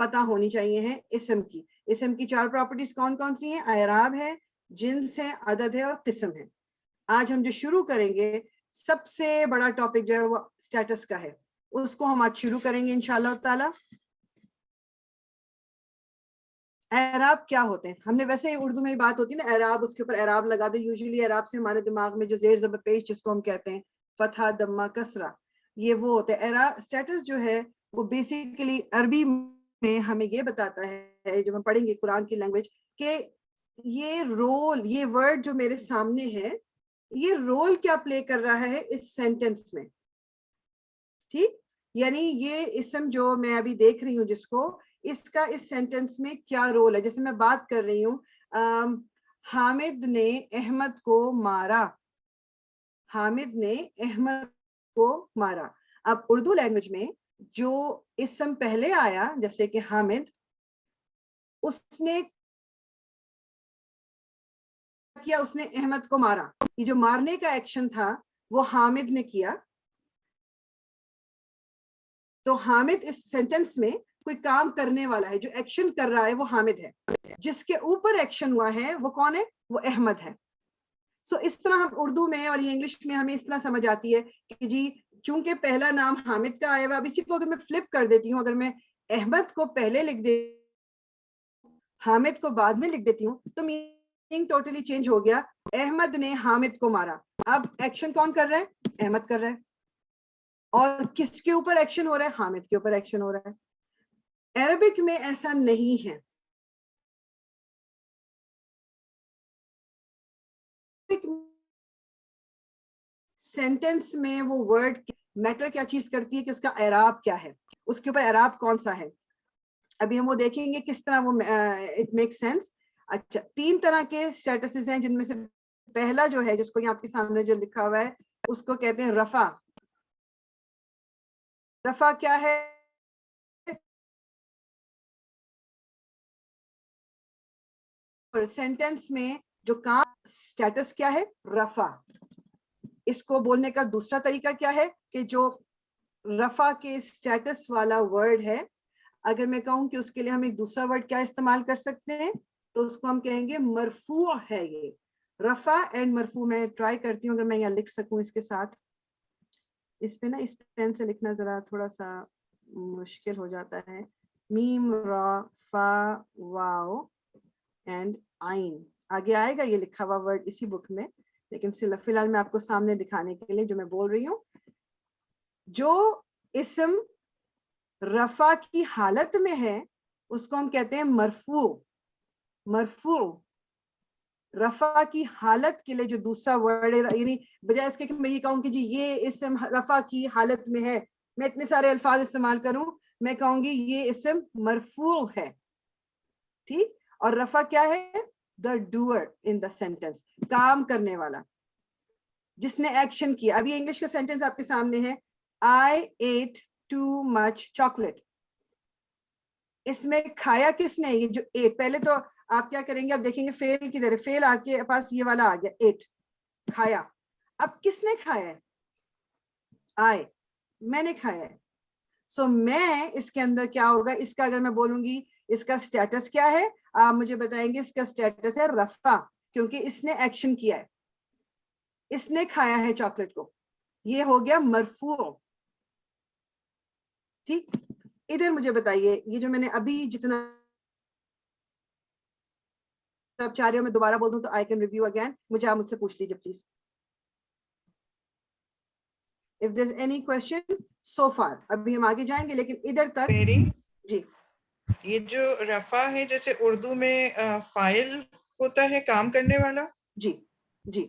پتہ ہونی چاہیے ہیں اسم کی. اسم کی 4 پراپرٹیز کون کون سی ہیں؟ اعراب ہے، جنس ہے، عدد ہے اور قسم ہے. آج ہم جو شروع کریں گے سب سے بڑا ٹاپک جو ہے وہ اسٹیٹس کا ہے، اس کو ہم آج شروع کریں گے انشاءاللہ تعالی. اعراب کیا ہوتے ہیں؟ ہم نے ویسے ہی اردو میں ہی بات ہوتی ہے نا، اعراب، اس کے اوپر اعراب لگا دو. یوزلی اعراب سے ہمارے دماغ میں جو زیر زبر پیش جس کو ہم کہتے ہیں فتحہ، دمہ، کسرہ، یہ وہ ہوتے ہیں. اعراب اسٹیٹس جو ہے وہ بیسیکلی عربی میں ہمیں یہ بتاتا ہے، جب ہم پڑھیں گے قرآن کی لینگویج، کہ یہ رول، یہ ورڈ جو میرے سامنے ہے، یہ رول کیا پلے کر رہا ہے اس سینٹنس میں. ٹھیک، یعنی یہ اسم جو میں ابھی دیکھ رہی ہوں جس کو، اس کا اس سینٹنس میں کیا رول ہے. جیسے میں بات کر رہی ہوں حامد نے احمد کو مارا، حامد نے احمد کو مارا. اب اردو لینگویج میں جو اسم پہلے آیا جیسے کہ حامد، اس نے کیا، اس نے احمد کو مارا. یہ جو مارنے کا ایکشن تھا وہ حامد نے کیا. تو حامد اس سینٹنس میں کوئی کام کرنے والا ہے، جو ایکشن کر رہا ہے وہ حامد ہے. جس کے اوپر ایکشن ہوا ہے وہ کون ہے؟ وہ احمد ہے. سو اس طرح ہم اردو میں اور یہ انگلش میں ہمیں اس طرح سمجھ آتی ہے کہ جی چونکہ پہلا نام حامد کا آیا ہوا. اب اسی کو اگر میں فلپ کر دیتی ہوں، اگر میں احمد کو پہلے لکھ دیتی ہوں، حامد کو بعد میں لکھ دیتی ہوں، تو میننگ ٹوٹلی چینج ہو گیا. احمد نے حامد کو مارا. اب ایکشن کون کر رہا ہے؟ احمد کر رہا ہے. اور کس کے اوپر ایکشن ہو رہا ہے؟ حامد کے اوپر ایکشن ہو رہا ہے. عربک میں ایسا نہیں ہے. سینٹنس میں وہ ورڈ میٹر کیا چیز کرتی ہے کہ اس کا اعراب کیا ہے، اس کے اوپر اعراب کون سا ہے. ابھی ہم وہ دیکھیں گے کس طرح وہ اٹ میک سینس. اچھا، 3 طرح کے اسٹیٹسز ہیں، جن میں سے پہلا جو ہے جس کو یہاں آپ کے سامنے جو لکھا ہوا ہے اس کو کہتے ہیں رفع. رفع کیا ہے؟ سینٹنس میں جو کام، اسٹیٹس کیا ہے؟ رفع. اس کو بولنے کا دوسرا طریقہ کیا ہے کہ جو رفع کے اسٹیٹس والا ورڈ ہے، اگر میں کہوں کہ اس کے لیے ہم ایک دوسرا ورڈ کیا استعمال کر سکتے ہیں، تو اس کو ہم کہیں گے مرفوع ہے. یہ رفع اینڈ مرفوع. میں ٹرائی کرتی ہوں اگر میں یہاں لکھ سکوں اس کے ساتھ. اس پہ نا اس پین سے لکھنا ذرا تھوڑا سا مشکل ہو جاتا ہے. میم، را، فا، واو اینڈ عین. آگے آئے گا یہ لکھا ہوا ورڈ اسی بک میں، لیکن فی الحال میں آپ کو سامنے دکھانے کے لیے جو میں بول رہی ہوں، جو اسم رفع کی حالت میں ہے اس کو ہم کہتے ہیں مرفوع. مرفوع رفع کی حالت کے لیے جو دوسرا ورڈ ہے، یعنی بجائے اس کے کہ میں یہ کہوں کہ جی یہ اسم رفع کی حالت میں ہے، میں اتنے سارے الفاظ استعمال کروں، میں کہوں گی یہ اسم مرفوع ہے. ٹھیک، اور رفع کیا ہے؟ the doer in the sentence، کام کرنے والا، جس نے ایکشن کیا. ابھی انگلش کا سینٹنس آپ کے سامنے ہے، I ate too much chocolate. اس میں کھایا کس نے؟ یہ جو ate، پہلے تو آپ کیا کریں گے، آپ دیکھیں گے فیل کدھر ہے. فیل آپ کے پاس یہ والا آ گیا، ate، کھایا. اب کس نے کھایا ہے؟ I، میں نے کھایا ہے. سو میں اس کے اندر کیا ہوگا، اس کا اگر میں بولوں گی اس کا سٹیٹس کیا ہے، آپ مجھے بتائیں گے اس کا سٹیٹس ہے رفع، کیونکہ اس نے ایکشن کیا ہے، اس نے کھایا ہے چاکلیٹ کو. یہ ہو گیا مرفوع. ٹھیک، ادھر مجھے بتائیے یہ جو میں نے ابھی جتنا آپ چاہ رہے ہو میں دوبارہ بول دوں تو آئی کین ریویو اگین. مجھے آپ مجھ سے پوچھ لیجیے please if there's any question so far. ابھی ہم آگے جائیں گے لیکن ادھر تک جی. یہ جو رفع ہے جیسے اردو میں فاعل ہوتا ہے، کام کرنے والا. جی جی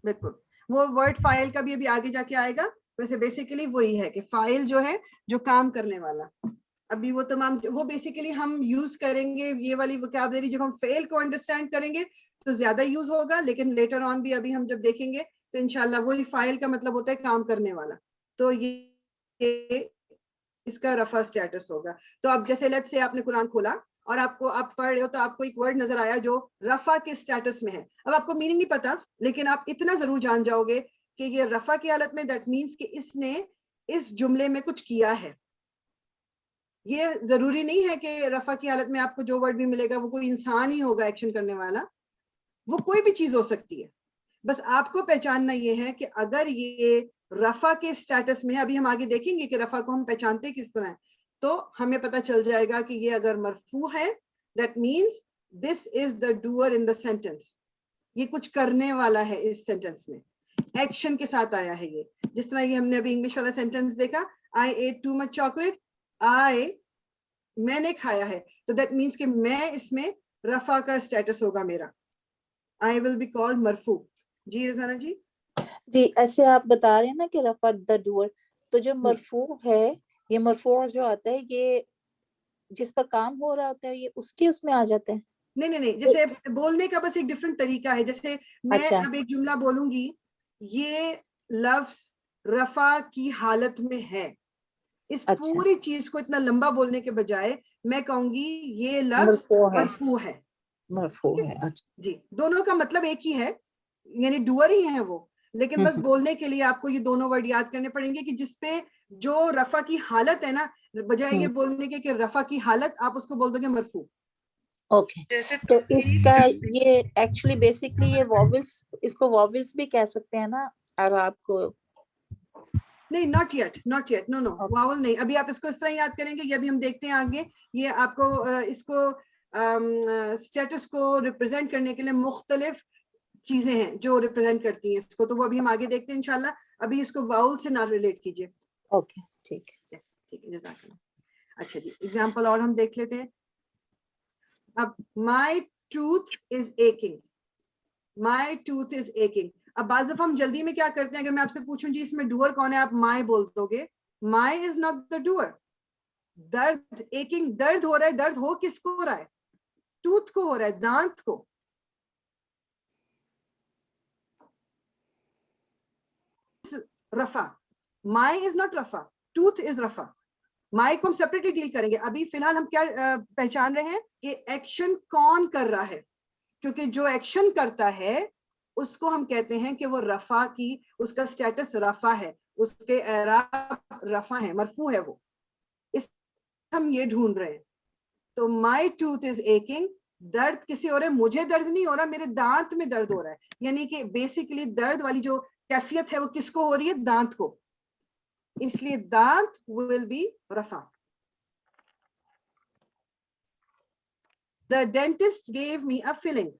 بالکل، وہ ورڈ فاعل کا بھی ابھی آگے جا کے آئے گا. ویسے بیسیکلی وہی ہے کہ فاعل جو ہے جو کام کرنے والا. ابھی وہ تمام وہ بیسیکلی ہم یوز کریں گے یہ والی وکیبلری جب ہم فعل کو انڈرسٹینڈ کریں گے تو زیادہ یوز ہوگا، لیکن لیٹر آن بھی ابھی ہم جب دیکھیں گے تو انشاءاللہ وہی فاعل کا مطلب ہوتا ہے کام کرنے والا. تو یہ اس کا رفع سٹیٹس ہوگا. تو اب جیسے لیٹس سے آپ نے قرآن کھولا اور آپ پڑھ رہے ہو تو آپ کو ایک ورڈ نظر آیا جو رفع کے سٹیٹس میں ہے. اب آپ کو میننگ نہیں پتا، لیکن آپ اتنا ضرور جان جاؤ گے کہ یہ رفع کی حالت میں، دیٹ مینس کہ اس نے اس جملے میں کچھ کیا ہے. یہ ضروری نہیں ہے کہ رفع کی حالت میں آپ کو جو ورڈ بھی ملے گا وہ کوئی انسان ہی ہوگا ایکشن کرنے والا, وہ کوئی بھی چیز ہو سکتی ہے. بس آپ کو پہچاننا یہ ہے کہ اگر یہ رفع کے سٹیٹس میں, ابھی ہم آگے دیکھیں گے کہ رفع کو ہم پہچانتے کس طرح ہے, تو ہمیں پتہ چل جائے گا کہ یہ اگر مرفوع ہے that means this is the doer in the sentence, یہ کچھ کرنے والا ہے اس سینٹنس میں, ایکشن کے ساتھ آیا ہے. یہ جس طرح یہ ہم نے ابھی انگلش والا سینٹنس دیکھا, I ate too much chocolate, میں نے کھایا ہے, تو دیٹ مینس کہ میں اس میں رفع کا اسٹیٹس ہوگا میرا, I will be called مرفوع. جی رضانہ جی. جی ایسے آپ بتا رہے ہیں نا کہ رفع the doer, تو جو مرفوع ہے, یہ مرفوع جو آتا ہے یہ جس پر کام ہو رہا ہوتا ہے یہ اس میں آ جاتا ہے. نہیں, جیسے بولنے کا بس ایک ڈفرنٹ طریقہ ہے. جیسے میں اب ایک جملہ بولوں گی, یہ لفظ رفع کی حالت میں ہے, اس پوری چیز کو اتنا لمبا بولنے کے بجائے میں کہوں گی یہ لفظ مرفوع ہے. مرفوع ہے. جی, دونوں کا مطلب ایک ہی ہے, یعنی ڈوئر ہی ہے وہ, لیکن بس بولنے کے لیے آپ کو یہ دونوں ورڈ یاد کرنے پڑیں گے کہ جس پہ جو رفع کی حالت ہے نا, بجائے یہ بولنے کے کہ رفع کی حالت, آپ اس کو بول دو گے مرفوع. اوکے, تو اس کا یہ ایکچولی بیسکلی یہ واولس, اس کو واولس بھی کہہ سکتے ہیں نا اگر آپ کو. نہیں, not yet, no, واول نہیں. ابھی آپ اس کو اس طرح یاد کریں گے, یہ ابھی ہم دیکھتے ہیں آگے. یہ آپ کو اس کو اسٹیٹس کو ریپرزینٹ کرنے کے لیے مختلف چیزیں ہیں جو ریپرزینٹ کرتی ہیں اس کو, تو وہ ابھی ہم آگے دیکھتے ہیں انشاءاللہ. ابھی اس کو واول سے نہ ریلیٹ کیجیے. اوکے ٹھیک ہے, جزاک اللہ. اچھا جی, ایگزامپل اور ہم دیکھ لیتے ہیں. اب my tooth is aching, my tooth is aching. اب بعض دفعہ ہم جلدی میں کیا کرتے ہیں, اگر میں آپ سے پوچھوں جی اس میں ڈوئر کون ہے, آپ my بول دو گے. my is not the doer. درد, aching, درد ہو رہا ہے, درد ہو کس کو ہو رہا ہے, ٹوتھ کو ہو رہا ہے, دانت کو. رفع, my is not رفع, tooth is رفع. مائی کو ہم سیپریٹلی ڈیل کریں گے. ابھی فی الحال ہم کیا پہچان رہے ہیں کہ ایکشن کون کر رہا ہے, کیونکہ جو ایکشن کرتا ہے اس کو ہم کہتے ہیں کہ وہ رفع کی, اس کا سٹیٹس رفع ہے, اس کے اعراب رفع ہے, مرفوع ہے وہ. اس ہم یہ ڈھونڈ رہے ہیں. تو مائی ٹوتھ از ایکنگ, درد کسی اور ہے, مجھے درد نہیں ہو رہا, میرے دانت میں درد ہو رہا ہے. یعنی کہ بیسیکلی درد والی جو کیفیت ہے وہ کس کو ہو رہی ہے, دانت کو. اس لیے دانت will be رفع. The dentist gave me a filling.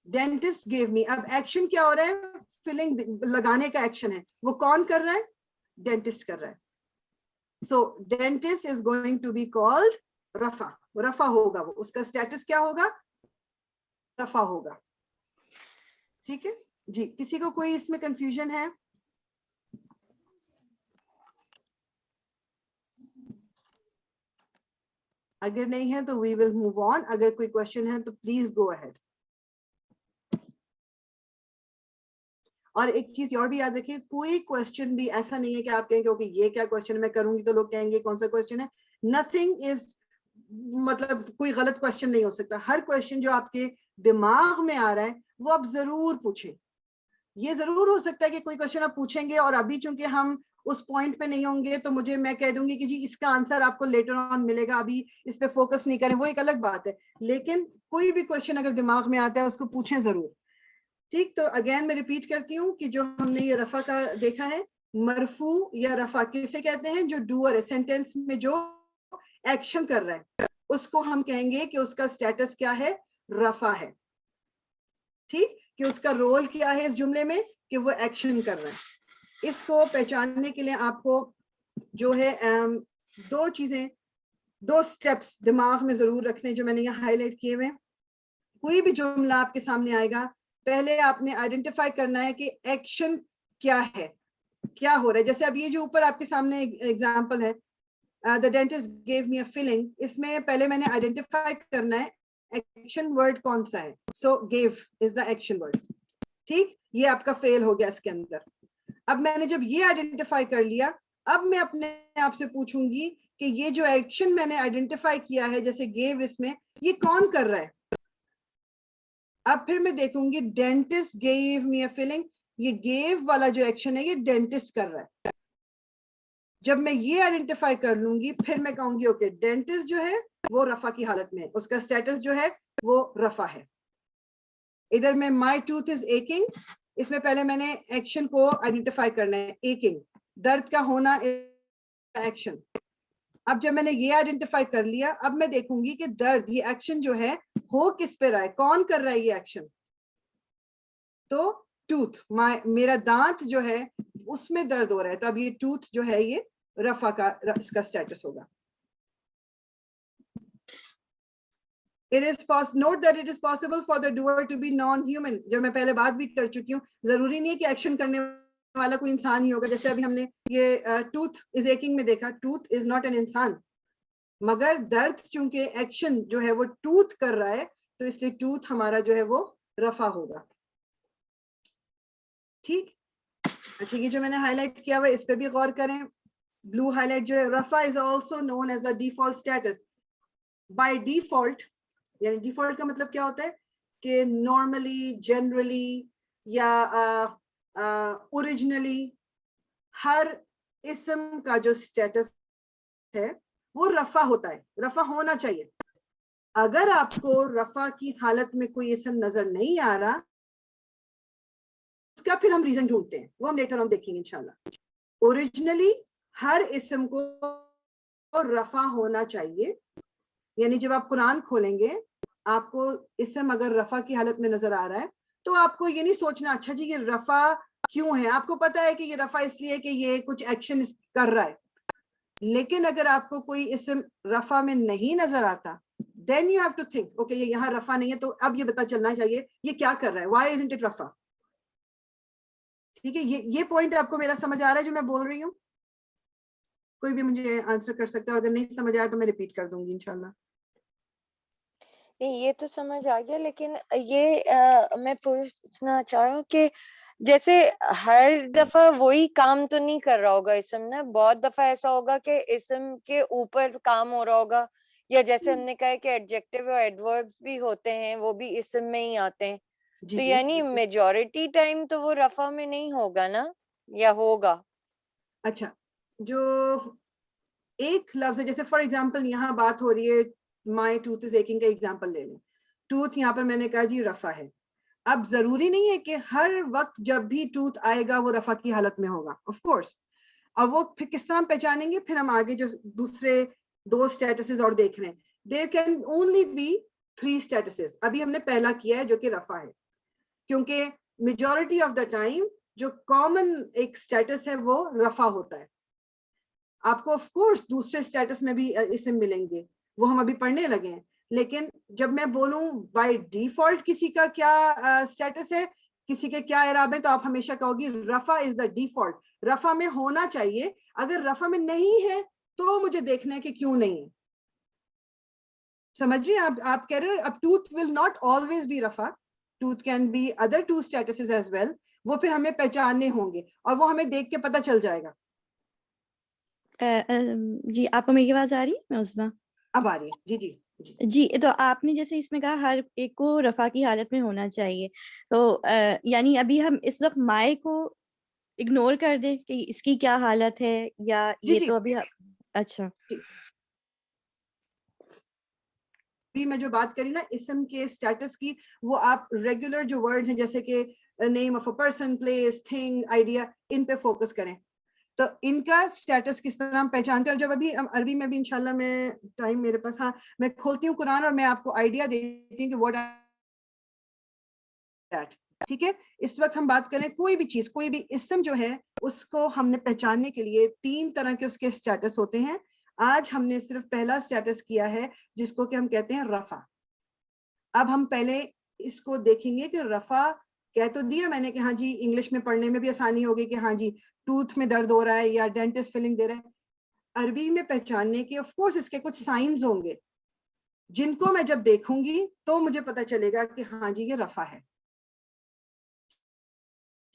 Dentist gave me. اب ایکشن کیا ہو رہا ہے, فلنگ لگانے کا ایکشن ہے, وہ کون کر رہا ہے, ڈینٹسٹ کر رہا ہے. So dentist is going to be called رفع. رفع ہوگا وہ, اس کا اسٹیٹس کیا ہوگا, رفع ہوگا. ٹھیک ہے جی. کسی کو کوئی اس میں کنفیوژن ہے؟ اگر نہیں ہے تو we will move on. اگر کوئی کوشچن ہے تو پلیز گو اہیڈ. اور ایک چیز اور بھی یاد رکھیے, کوئی کوشچن بھی ایسا نہیں ہے کہ آپ کہیں گے کہ یہ کیا کوشچن میں کروں گی تو لوگ کہیں گے کون سا کوشچن ہے. نتھنگ از, مطلب کوئی غلط کوشچن نہیں ہو سکتا. ہر کوشچن جو آپ کے دماغ میں آ رہا ہے وہ آپ ضرور پوچھیں. یہ ضرور ہو سکتا ہے کہ کوئی کوشچن آپ پوچھیں گے اور ابھی چونکہ ہم اس پوائنٹ پہ نہیں ہوں گے تو میں کہہ دوں گی کہ جی اس کا آنسر آپ کو لیٹر آن ملے گا, ابھی اس پہ فوکس نہیں کریں, وہ ایک الگ بات ہے. لیکن کوئی بھی کوشچن اگر دماغ میں آتا ہے اس کو پوچھیں ضرور. ٹھیک, تو اگین میں ریپیٹ کرتی ہوں کہ جو ہم نے یہ رفع کا دیکھا ہے, مرفوع یا رفع کسے کہتے ہیں, جو ڈوئر ہے, سینٹینس میں جو ایکشن کر رہا ہے, اس کو ہم کہیں گے کہ اس کا سٹیٹس کیا ہے, رفع ہے. ٹھیک, کہ اس کا رول کیا ہے اس جملے میں, کہ وہ ایکشن کر رہا ہے. اس کو پہچاننے کے لیے آپ کو جو ہے دو چیزیں, دو سٹیپس دماغ میں ضرور رکھنے جو میں نے یہاں ہائی لائٹ کیے ہوئے. کوئی بھی جملہ آپ کے سامنے آئے گا, پہلے آپ نے آئیڈینٹیفائی کرنا ہے کہ ایکشن کیا ہے, کیا ہو رہا ہے. جیسے اب یہ جو اوپر آپ کے سامنے ایگزامپل ہے, the dentist gave me a filling, اس میں پہلے میں نے آئیڈینٹیفائی کرنا ہے ایکشن ورڈ کون سا ہے. So give is the action word. ٹھیک, یہ آپ کا فیل ہو گیا اس کے اندر. اب میں نے جب یہ آئیڈینٹیفائی کر لیا, اب میں اپنے آپ سے پوچھوں گی کہ یہ جو ایکشن میں نے آئیڈینٹیفائی کیا ہے جیسے گیو, اس میں یہ کون کر رہا ہے. اب پھر میں دیکھوں گی ڈینٹسٹ گیو می اے فلنگ, یہ گیو والا جو ایکشن ہے یہ ڈینٹسٹ کر رہا ہے. جب میں یہ آئیڈینٹیفائی کر لوں گی پھر میں کہوں گی اوکے ڈینٹسٹ جو ہے وہ رفع کی حالت میں ہے, اس کا اسٹیٹس جو ہے وہ رفع ہے. ادھر میں مائی ٹوتھ از ایکنگ, اس میں پہلے میں نے ایکشن کو آئیڈینٹیفائی کرنا ہے, ایکنگ درد کا ہونا ایکشن. اب جب میں نے یہ آئیڈینٹیفائی کر لیا اب میں دیکھوں گی کہ درد یہ ایکشن جو ہے ہو کس پہ رہا ہے, کون کر رہا ہے یہ ایکشن. تو ٹوتھ میرا دانت جو ہے اس میں درد ہو رہا ہے, تو اب یہ ٹوتھ جو ہے یہ رفع کا اس کا اسٹیٹس ہوگا. It is note that it is possible for the doer to be non-human. جو میں پہلے بات بھی کر چکی ہوں, ضروری نہیں ہے کہ ایکشن کرنے والا کوئی انسان ہی ہوگا. جیسے ابھی ہم نے یہ ٹوتھ از ایکنگ میں دیکھا, ٹوتھ از ناٹ این انسان, مگر درد چونکہ ایکشن جو ہے وہ ٹوتھ کر رہا ہے تو اس لیے ٹوتھ ہمارا جو ہے وہ رفع ہوگا. ٹھیک. اچھا یہ جو میں نے ہائی لائٹ کیا ہوا اس پہ بھی غور کریں. بلو ہائی لائٹ جو ہے رفع is also known as the default status. By default یعنی ڈیفالٹ کا مطلب کیا ہوتا ہے کہ نارملی, جنرلی یا اوریجنلی ہر اسم کا جو اسٹیٹس ہے وہ رفع ہوتا ہے, رفع ہونا چاہیے. اگر آپ کو رفع کی حالت میں کوئی اسم نظر نہیں آ رہا اس کا پھر ہم ریزن ڈھونڈتے ہیں, وہ ہم لیٹر ہم دیکھیں گے انشاءاللہ. اوریجنلی ہر اسم کو رفع ہونا چاہیے, یعنی جب آپ قرآن کھولیں گے آپ کو اسم اگر رفع کی حالت میں نظر آ رہا ہے تو آپ کو یہ نہیں سوچنا اچھا جی یہ رفع کیوں ہے, آپ کو پتا ہے کہ یہ رفع اس لیے کہ یہ کچھ ایکشن کر رہا ہے. لیکن اگر آپ کو کوئی اسم رفع میں نہیں نظر آتا then you have to think okay یہ یہاں رفع نہیں ہے تو اب یہ پتا چلنا چاہیے یہ کیا کر رہا ہے, why isn't it رفع. ٹھیک ہے, یہ پوائنٹ آپ کو میرا سمجھ آ رہا ہے جو میں بول رہی ہوں. کوئی بھی مجھے آنسر کر سکتا ہے, اگر نہیں سمجھ آیا تو میں ریپیٹ کر دوں گی انشاءاللہ. نہیں یہ تو سمجھ آ گیا, لیکن یہ میں پوچھنا چاہوں کہ جیسے ہر دفعہ وہی کام تو نہیں کر رہا ہوگا اسم نا, بہت دفعہ ایسا ہوگا کہ اسم کے اوپر کام ہو رہا ہوگا, یا جیسے ہم نے کہا کہ ایڈجیکٹیو اور ایڈوربس بھی ہوتے ہیں وہ بھی اسم میں ہی آتے ہیں, تو یعنی میجورٹی ٹائم تو وہ رفع میں نہیں ہوگا نا, یا ہوگا؟ اچھا جو ایک لفظ ہے جیسے فار ایگزامپل یہاں بات ہو رہی ہے مائی ٹوتھ از ایکنگ کا ایگزامپل لے لیں, ٹوتھ یہاں پر میں نے کہا جی رفع ہے. اب ضروری نہیں ہے کہ ہر وقت جب بھی ٹوتھ آئے گا وہ رفع کی حالت میں ہوگا, آف کورس. اور وہ پھر کس طرح پہچانیں گے, پھر ہم آگے جو دوسرے دو اسٹیٹسز اور دیکھ رہے ہیں. There can only be 3 statuses. ابھی ہم نے پہلا کیا ہے جو کہ رفع ہے, کیونکہ میجورٹی آف دا ٹائم جو کامن ایک اسٹیٹس ہے وہ رفع ہوتا ہے. آپ کو آف کورس دوسرے اسٹیٹس میں بھی اسم ملیں گے, وہ ہم ابھی پڑھنے لگے ہیں. لیکن جب میں بولوں بائی ڈیفالٹ کسی کا کیا اسٹیٹس ہے, کسی کے کیا اعراب ہے, تو آپ ہمیشہ کہو گی رفع از دا ڈیفالٹ, رفع میں ہونا چاہیے. اگر رفع میں نہیں ہے تو مجھے دیکھنا ہے کہ کیوں نہیں ہے. سمجھیے آپ کہہ رہے اب tooth will not always be رفع, tooth can be other 2 statuses as well. وہ پھر ہمیں پہچاننے ہوں گے اور وہ ہمیں دیکھ کے پتہ چل جائے گا. جی آپ کو میری آواز آ رہی ہے عظمیٰ؟ اب آ رہی ہے. جی جی تو آپ نے جیسے اس میں کہا ہر ایک کو رفع کی حالت میں ہونا چاہیے, تو یعنی ابھی ہم اس وقت مائع کو اگنور کر دیں کہ اس کی کیا حالت ہے, یا یہ تو ابھی اچھا میں جو بات کری نا اسم کے اسٹیٹس کی, وہ آپ ریگولر جو ورڈ ہیں جیسے کہ name of a person, place, thing, idea, ان پہ فوکس کریں. تو ان کا اسٹیٹس کس طرح ہم پہچانتے ہیں. اور جب ابھی عربی میں بھی انشاءاللہ میں ٹائم میرے پاس, ہاں میں کھولتی ہوں قرآن اور میں آپ کو آئیڈیا دیتی ہوں کہ واٹ دیٹ. ٹھیک ہے, اس وقت ہم بات کریں کوئی بھی چیز, کوئی بھی اسم جو ہے اس کو ہم نے پہچاننے کے لیے 3 طرح کے اس کے اسٹیٹس ہوتے ہیں. آج ہم نے صرف پہلا اسٹیٹس کیا ہے جس کو کہ ہم کہتے ہیں رفع. اب ہم پہلے اس کو دیکھیں گے کہ رفع کہہ تو دیا میں نے کہ ہاں جی انگلش میں پڑھنے میں بھی آسانی ہوگی کہ ہاں جی ٹوتھ میں درد ہو رہا ہے یا ڈینٹسٹ فلنگ دے رہا ہے. عربی میں پہچاننے کے آف کورس اس کے کچھ سائنز ہوں گے جن کو میں جب دیکھوں گی تو مجھے پتا چلے گا کہ ہاں جی یہ رفع ہے.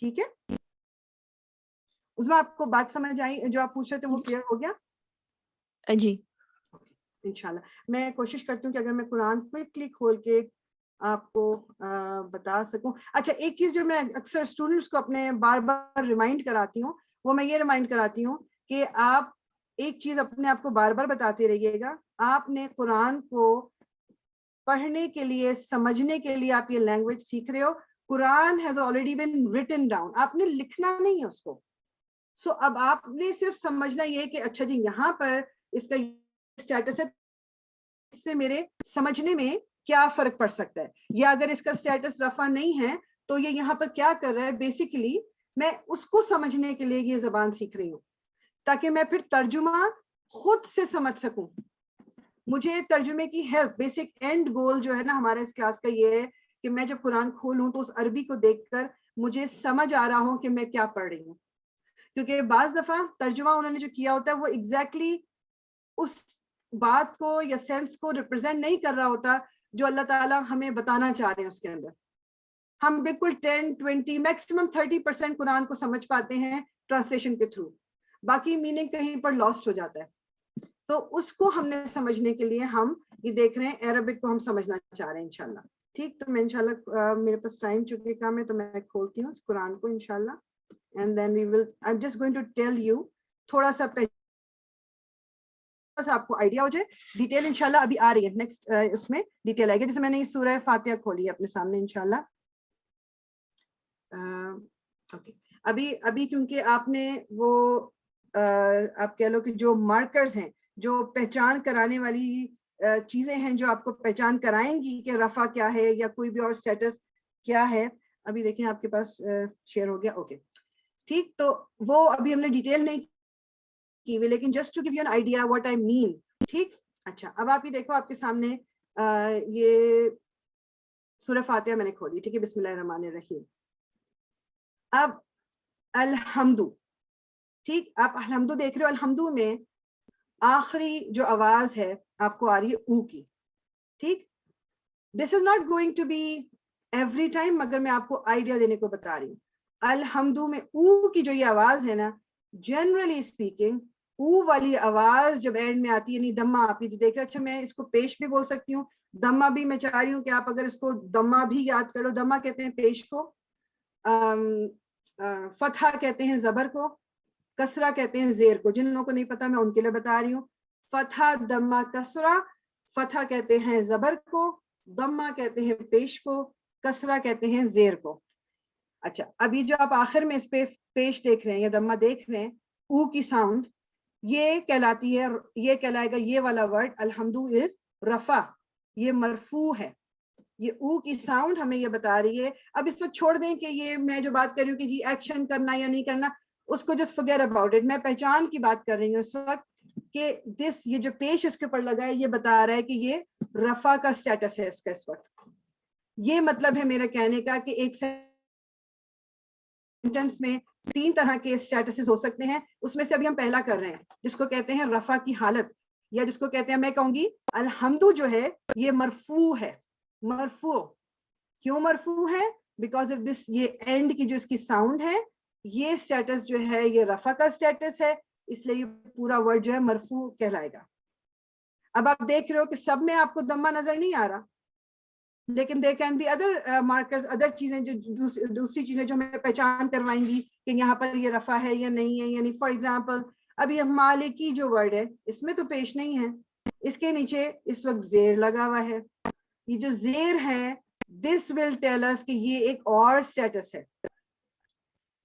ٹھیک ہے, اس میں آپ کو بات سمجھ آئی, جو آپ پوچھ رہے تھے وہ کلیئر ہو گیا؟ جی انشاءاللہ میں کوشش کرتی ہوں کہ اگر میں قرآن کوئکلی کھول کے آپ کو بتا سکوں. اچھا ایک چیز جو میں اکثر اسٹوڈنٹس کو اپنے بار بار ریمائنڈ کراتی ہوں, وہ میں یہ ریمائنڈ کراتی ہوں کہ آپ ایک چیز اپنے آپ کو بار بار بتاتے رہیے گا, آپ نے قرآن کو پڑھنے کے لیے, سمجھنے کے لیے آپ یہ لینگویج سیکھ رہے ہو. Quran has already been written down, آپ نے لکھنا نہیں ہے اس کو. سو اب آپ نے صرف سمجھنا یہ کہ اچھا جی یہاں پر اس کا اسٹیٹس ہے, اس سے میرے سمجھنے میں کیا فرق پڑ سکتا ہے, یا اگر اس کا اسٹیٹس رفع نہیں ہے تو یہ یہاں پر کیا کر رہا ہے. بیسیکلی میں اس کو سمجھنے کے لیے یہ زبان سیکھ رہی ہوں تاکہ میں پھر ترجمہ خود سے سمجھ سکوں. مجھے ترجمے کی ہیلپ, بیسک اینڈ گول جو ہے نا ہمارے اس کلاس کا یہ ہے کہ میں جب قرآن کھولوں تو اس عربی کو دیکھ کر مجھے سمجھ آ رہا ہوں کہ میں کیا پڑھ رہی ہوں. کیونکہ بعض دفعہ ترجمہ انہوں نے جو کیا ہوتا ہے وہ ایگزیکٹلی اس بات کو یا سینس کو ریپرزینٹ نہیں کر رہا ہوتا جو اللہ تعالیٰ ہمیں بتانا چاہ رہے ہیں اس کے اندر. ہم بالکل 10, 20, میکسیمم 30% قرآن کو سمجھ پاتے ہیں ٹرانسلیشن کے تھرو, باقی میننگ کہیں پر لاسٹ ہو جاتا ہے. تو اس کو ہم نے سمجھنے کے لیے ہم یہ دیکھ رہے ہیں, عربک کو ہم سمجھنا چاہ رہے ہیں انشاءاللہ. ٹھیک, تو میں انشاءاللہ میرے پاس ٹائم چونکہ کم ہے تو میں کھولتی ہوں قرآن کو انشاءاللہ, and then we will, I'm just going to tell you تھوڑا سا آپ کو آئیڈیا ہو جائے. ڈیٹیل انشاءاللہ ابھی آ رہی ہے, نیکسٹ اس میں ڈیٹیل آئے گی. جیسے میں نے یہ سورہ فاتحہ کھولی ہے اپنے سامنے انشاءاللہ. اوکے, ابھی کیونکہ آپ نے وہ آپ کہہ لو کہ جو مارکرز ہیں, جو پہچان کرانے والی چیزیں ہیں جو آپ کو پہچان کرائیں گی کہ رفع کیا ہے یا کوئی بھی اور اسٹیٹس کیا ہے. ابھی دیکھیں آپ کے پاس شیئر ہو گیا. اوکے ٹھیک, تو وہ ابھی ہم نے ڈیٹیل نہیں کی ہوئی, لیکن just to give you an idea what I mean. ٹھیک, اچھا اب آپ یہ دیکھو آپ کے سامنے یہ سورہ فاتحہ میں نے کھولی. ٹھیک ہے, بسم اللہ الرحمن الرحیم. اب الحمدو, ٹھیک, آپ الحمدو دیکھ رہے ہو. الحمدو میں آخری جو آواز ہے آپ کو آ رہی ہے او کی. ٹھیک, this is not going to be every time, مگر میں آپ کو آئیڈیا دینے کو بتا رہی ہوں. الحمدو میں او کی جو یہ آواز ہے نا, جنرلی اسپیکنگ او والی آواز جب اینڈ میں آتی ہے, یعنی دمہ آپ یہ دیکھ رہے. اچھا میں اس کو پیش بھی بول سکتی ہوں, دمہ بھی میں چاہ رہی ہوں کہ آپ اگر اس کو دمہ بھی یاد کر لو. دمہ کہتے ہیں پیش کو, فتحہ کہتے ہیں زبر کو, کسرہ کہتے ہیں زیر کو. جن لوگوں کو نہیں پتا میں ان کے لیے بتا رہی ہوں. فتحہ, دمہ, کسرہ. فتحہ کہتے ہیں زبر کو, دمہ کہتے ہیں پیش کو, کسرہ کہتے ہیں زیر کو. اچھا ابھی جو آپ آخر میں اس پہ پیش دیکھ رہے ہیں یا دمہ دیکھ رہے ہیں, او کی ساؤنڈ یہ کہلاتی ہے, یہ کہلائے گا یہ والا ورڈ الحمدو از رفع, یہ مرفوع ہے. یہ او کی ساؤنڈ ہمیں یہ بتا رہی ہے. اب اس وقت چھوڑ دیں کہ یہ میں جو بات کر رہی ہوں کہ جی ایکشن کرنا یا نہیں کرنا, اس کو جسٹ forget about it. میں پہچان کی بات کر رہی ہوں اس وقت کہ دس, یہ جو پیش اس کے اوپر لگا ہے یہ بتا رہا ہے کہ یہ رفع کا سٹیٹس ہے اس کا اس وقت. یہ مطلب ہے میرا کہنے کا کہ ایک سینٹنس میں 3 طرح کے سٹیٹسز ہو سکتے ہیں. اس میں سے ابھی ہم پہلا کر رہے ہیں جس کو کہتے ہیں رفع کی حالت, یا جس کو کہتے ہیں, میں کہوں گی الحمدو جو ہے یہ مرفوع ہے. مرفوع کیوں مرفوع ہے؟ بیکاز آف دس, یہ اینڈ کی جو اس کی ساؤنڈ ہے یہ سٹیٹس جو ہے یہ رفع کا سٹیٹس ہے, اس لیے یہ پورا ورڈ جو ہے مرفوع کہلائے گا. اب آپ دیکھ رہے ہو کہ سب میں آپ کو دمہ نظر نہیں آ رہا, لیکن there can be other markers, other چیزیں جو دوسری چیزیں جو ہمیں پہچان کروائیں گی کہ یہاں پر یہ رفع ہے یا نہیں ہے. یعنی فار ایگزامپل ابھی مالکی جو ورڈ ہے اس میں تو پیش نہیں ہے, اس کے نیچے اس وقت زیر لگا ہوا ہے. یہ جو زیر ہے this will tell us کہ یہ ایک اور سٹیٹس ہے.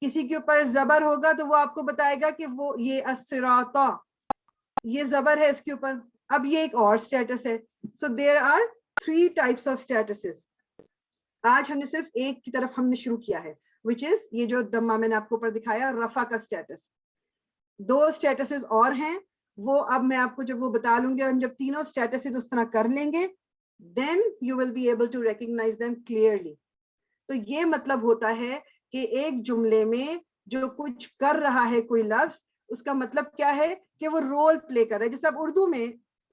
کسی کے اوپر زبر ہوگا تو وہ آپ کو بتائے گا کہ وہ یہ الصراط, یہ زبر ہے اس کے اوپر, اب یہ ایک اور سٹیٹس ہے. So there are 3 types of statuses. آج ہم نے صرف ایک کی طرف ہم نے شروع کیا ہے, which is یہ جو دمہ میں نے آپ کو اوپر دکھایا رفع کا سٹیٹس. 2 سٹیٹسز اور ہیں, وہ اب میں آپ کو جب وہ بتا لوں گی, اور ہم جب تینوں سٹیٹسز اس طرح کر لیں گے then you will be able to recognize them clearly. تو یہ مطلب ہوتا ہے کہ ایک جملے میں جو کچھ کر رہا ہے کوئی لفظ, اس کا مطلب کیا ہے کہ وہ رول پلے کر رہا ہے. جیسے اب اردو میں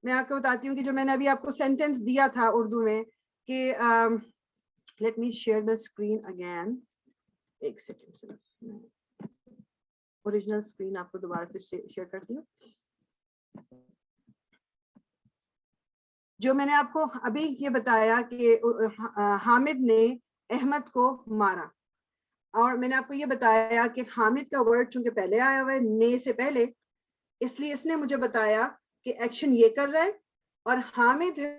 آپ کو بتاتی ہوں کہ جو میں نے ابھی آپ کو سینٹینس دیا تھا اردو میں کہ let me share the screen again. ایک سیکنڈ, اوریجنل اسکرین آپ کو دوبارہ سے شیئر کرتی ہوں. جو میں نے آپ کو ابھی یہ بتایا کہ حامد نے احمد کو مارا, اور میں نے آپ کو یہ بتایا کہ حامد کا ورڈ چونکہ پہلے آیا ہوا ہے نے سے پہلے, اس لیے اس نے مجھے بتایا کہ ایکشن یہ کر رہا ہے, اور حامد ہے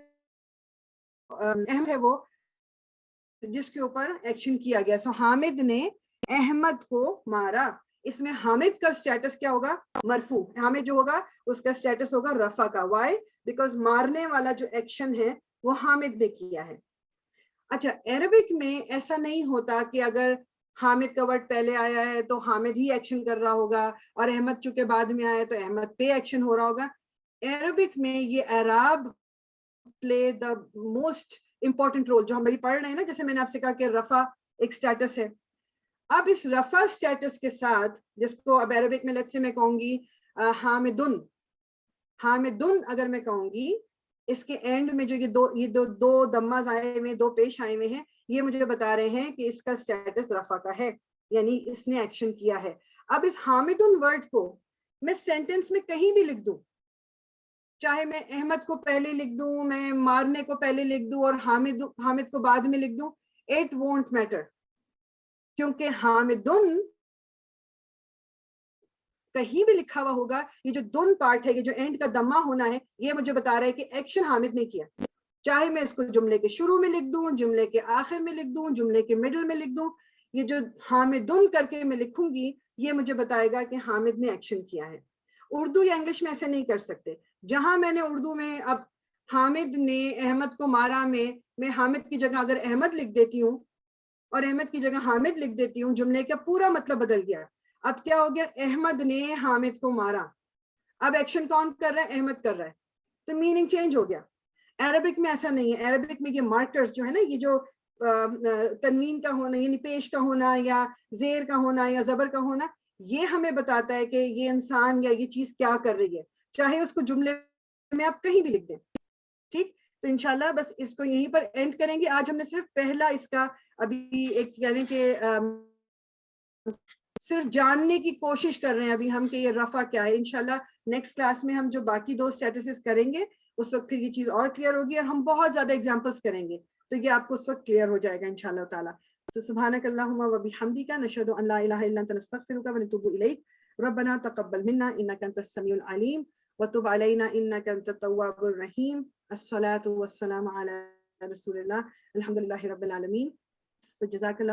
احمد ہے وہ جس کے اوپر ایکشن کیا گیا. سو حامد نے احمد کو مارا. اس میں حامد کا سٹیٹس کیا ہوگا؟ مرفوع. حامد جو ہوگا اس کا سٹیٹس ہوگا رفع کا. وائی؟ بیکاز مارنے والا جو ایکشن ہے وہ حامد نے کیا ہے. اچھا, عربک میں ایسا نہیں ہوتا کہ اگر حامد کا ورڈ پہلے آیا ہے تو حامد ہی ایکشن کر رہا ہوگا, اور احمد چونکہ بعد میں آیا ہے تو احمد پہ ایکشن ہو رہا ہوگا. عربک میں یہ اعراب پلے دا موسٹ امپورٹنٹ رول, جو ہم ابھی پڑھ رہے ہیں نا. جیسے میں نے آپ سے کہا کہ رفع ایک سٹیٹس ہے. اب اس رفع سٹیٹس کے ساتھ, جس کو اب عربک میں لیٹ سے میں کہوں گی حامدن, حامدن اگر میں کہوں گی, اس کے اینڈ میں جو یہ دو دماز آئے ہوئے, دو پیش آئے ہوئے ہیں, یہ مجھے بتا رہے ہیں کہ اس کا سٹیٹس رفع کا ہے, یعنی اس نے ایکشن کیا ہے. اب اس حامدن ورڈ کو میں سینٹنس میں کہیں بھی لکھ دوں, چاہے میں احمد کو پہلے لکھ دوں, میں مارنے کو پہلے لکھ دوں, اور حامد کو بعد میں لکھ دوں, اٹ وونٹ میٹر, کیونکہ حامدن کہیں بھی لکھا ہوا ہوگا, یہ جو دن پارٹ ہے, یہ جو اینڈ کا دمہ ہونا ہے, یہ مجھے بتا رہا ہے کہ ایکشن حامد نے کیا. چاہے میں اس کو جملے کے شروع میں لکھ دوں, جملے کے آخر میں لکھ دوں, جملے کے مڈل میں لکھ دوں, یہ جو حامدن کر کے میں لکھوں گی, یہ مجھے بتائے گا کہ حامد نے ایکشن کیا ہے. اردو یا انگلش میں ایسے نہیں کر سکتے. جہاں میں نے اردو میں اب حامد نے احمد کو مارا میں حامد کی جگہ اگر احمد لکھ دیتی ہوں اور احمد کی جگہ حامد لکھ دیتی ہوں, جملے کا پورا مطلب بدل گیا. اب کیا ہو گیا؟ احمد نے حامد کو مارا. اب ایکشن کون کر رہا ہے؟ احمد کر رہا ہے, تو میننگ چینج ہو گیا. عربک میں ایسا نہیں ہے. عربک میں یہ مارکرز جو ہے نا, یہ جو تنوین کا ہونا, یعنی پیش کا ہونا, یا زیر کا ہونا, یا زبر کا ہونا, یہ ہمیں بتاتا ہے کہ یہ انسان یا یہ چیز کیا کر رہی ہے, چاہے اس کو جملے میں آپ کہیں بھی لکھ دیں. ٹھیک, تو انشاءاللہ بس اس کو یہیں پر اینڈ کریں گے. آج ہم نے صرف پہلا اس کا ابھی ایک کہہ لیں کہ صرف جاننے کی کوشش کر رہے ہیں ابھی ہم کہ یہ رفع کیا ہے. انشاءاللہ نیکسٹ کلاس میں ہم جو باقی دو سٹیٹسز کریں گے اس وقت پھر یہ چیز اور کلیئر ہوگی, اور ہم بہت زیادہ ایگزامپلس کریں گے, تو یہ آپ کو اس وقت کلیئر ہو جائے گا انشاءاللہ تعالی. تو سبحانک اللہم و بحمدک, نشہد ان لا الہ الا انت, نستغفرک و نتوب الیک. ربنا تقبل منا انک انت السمیع العلیم وتب علینا انک انت التواب الرحیم. الصلاۃ والسلام علی رسول اللہ, الحمد للہ رب العالمین. So جزاک اللہ.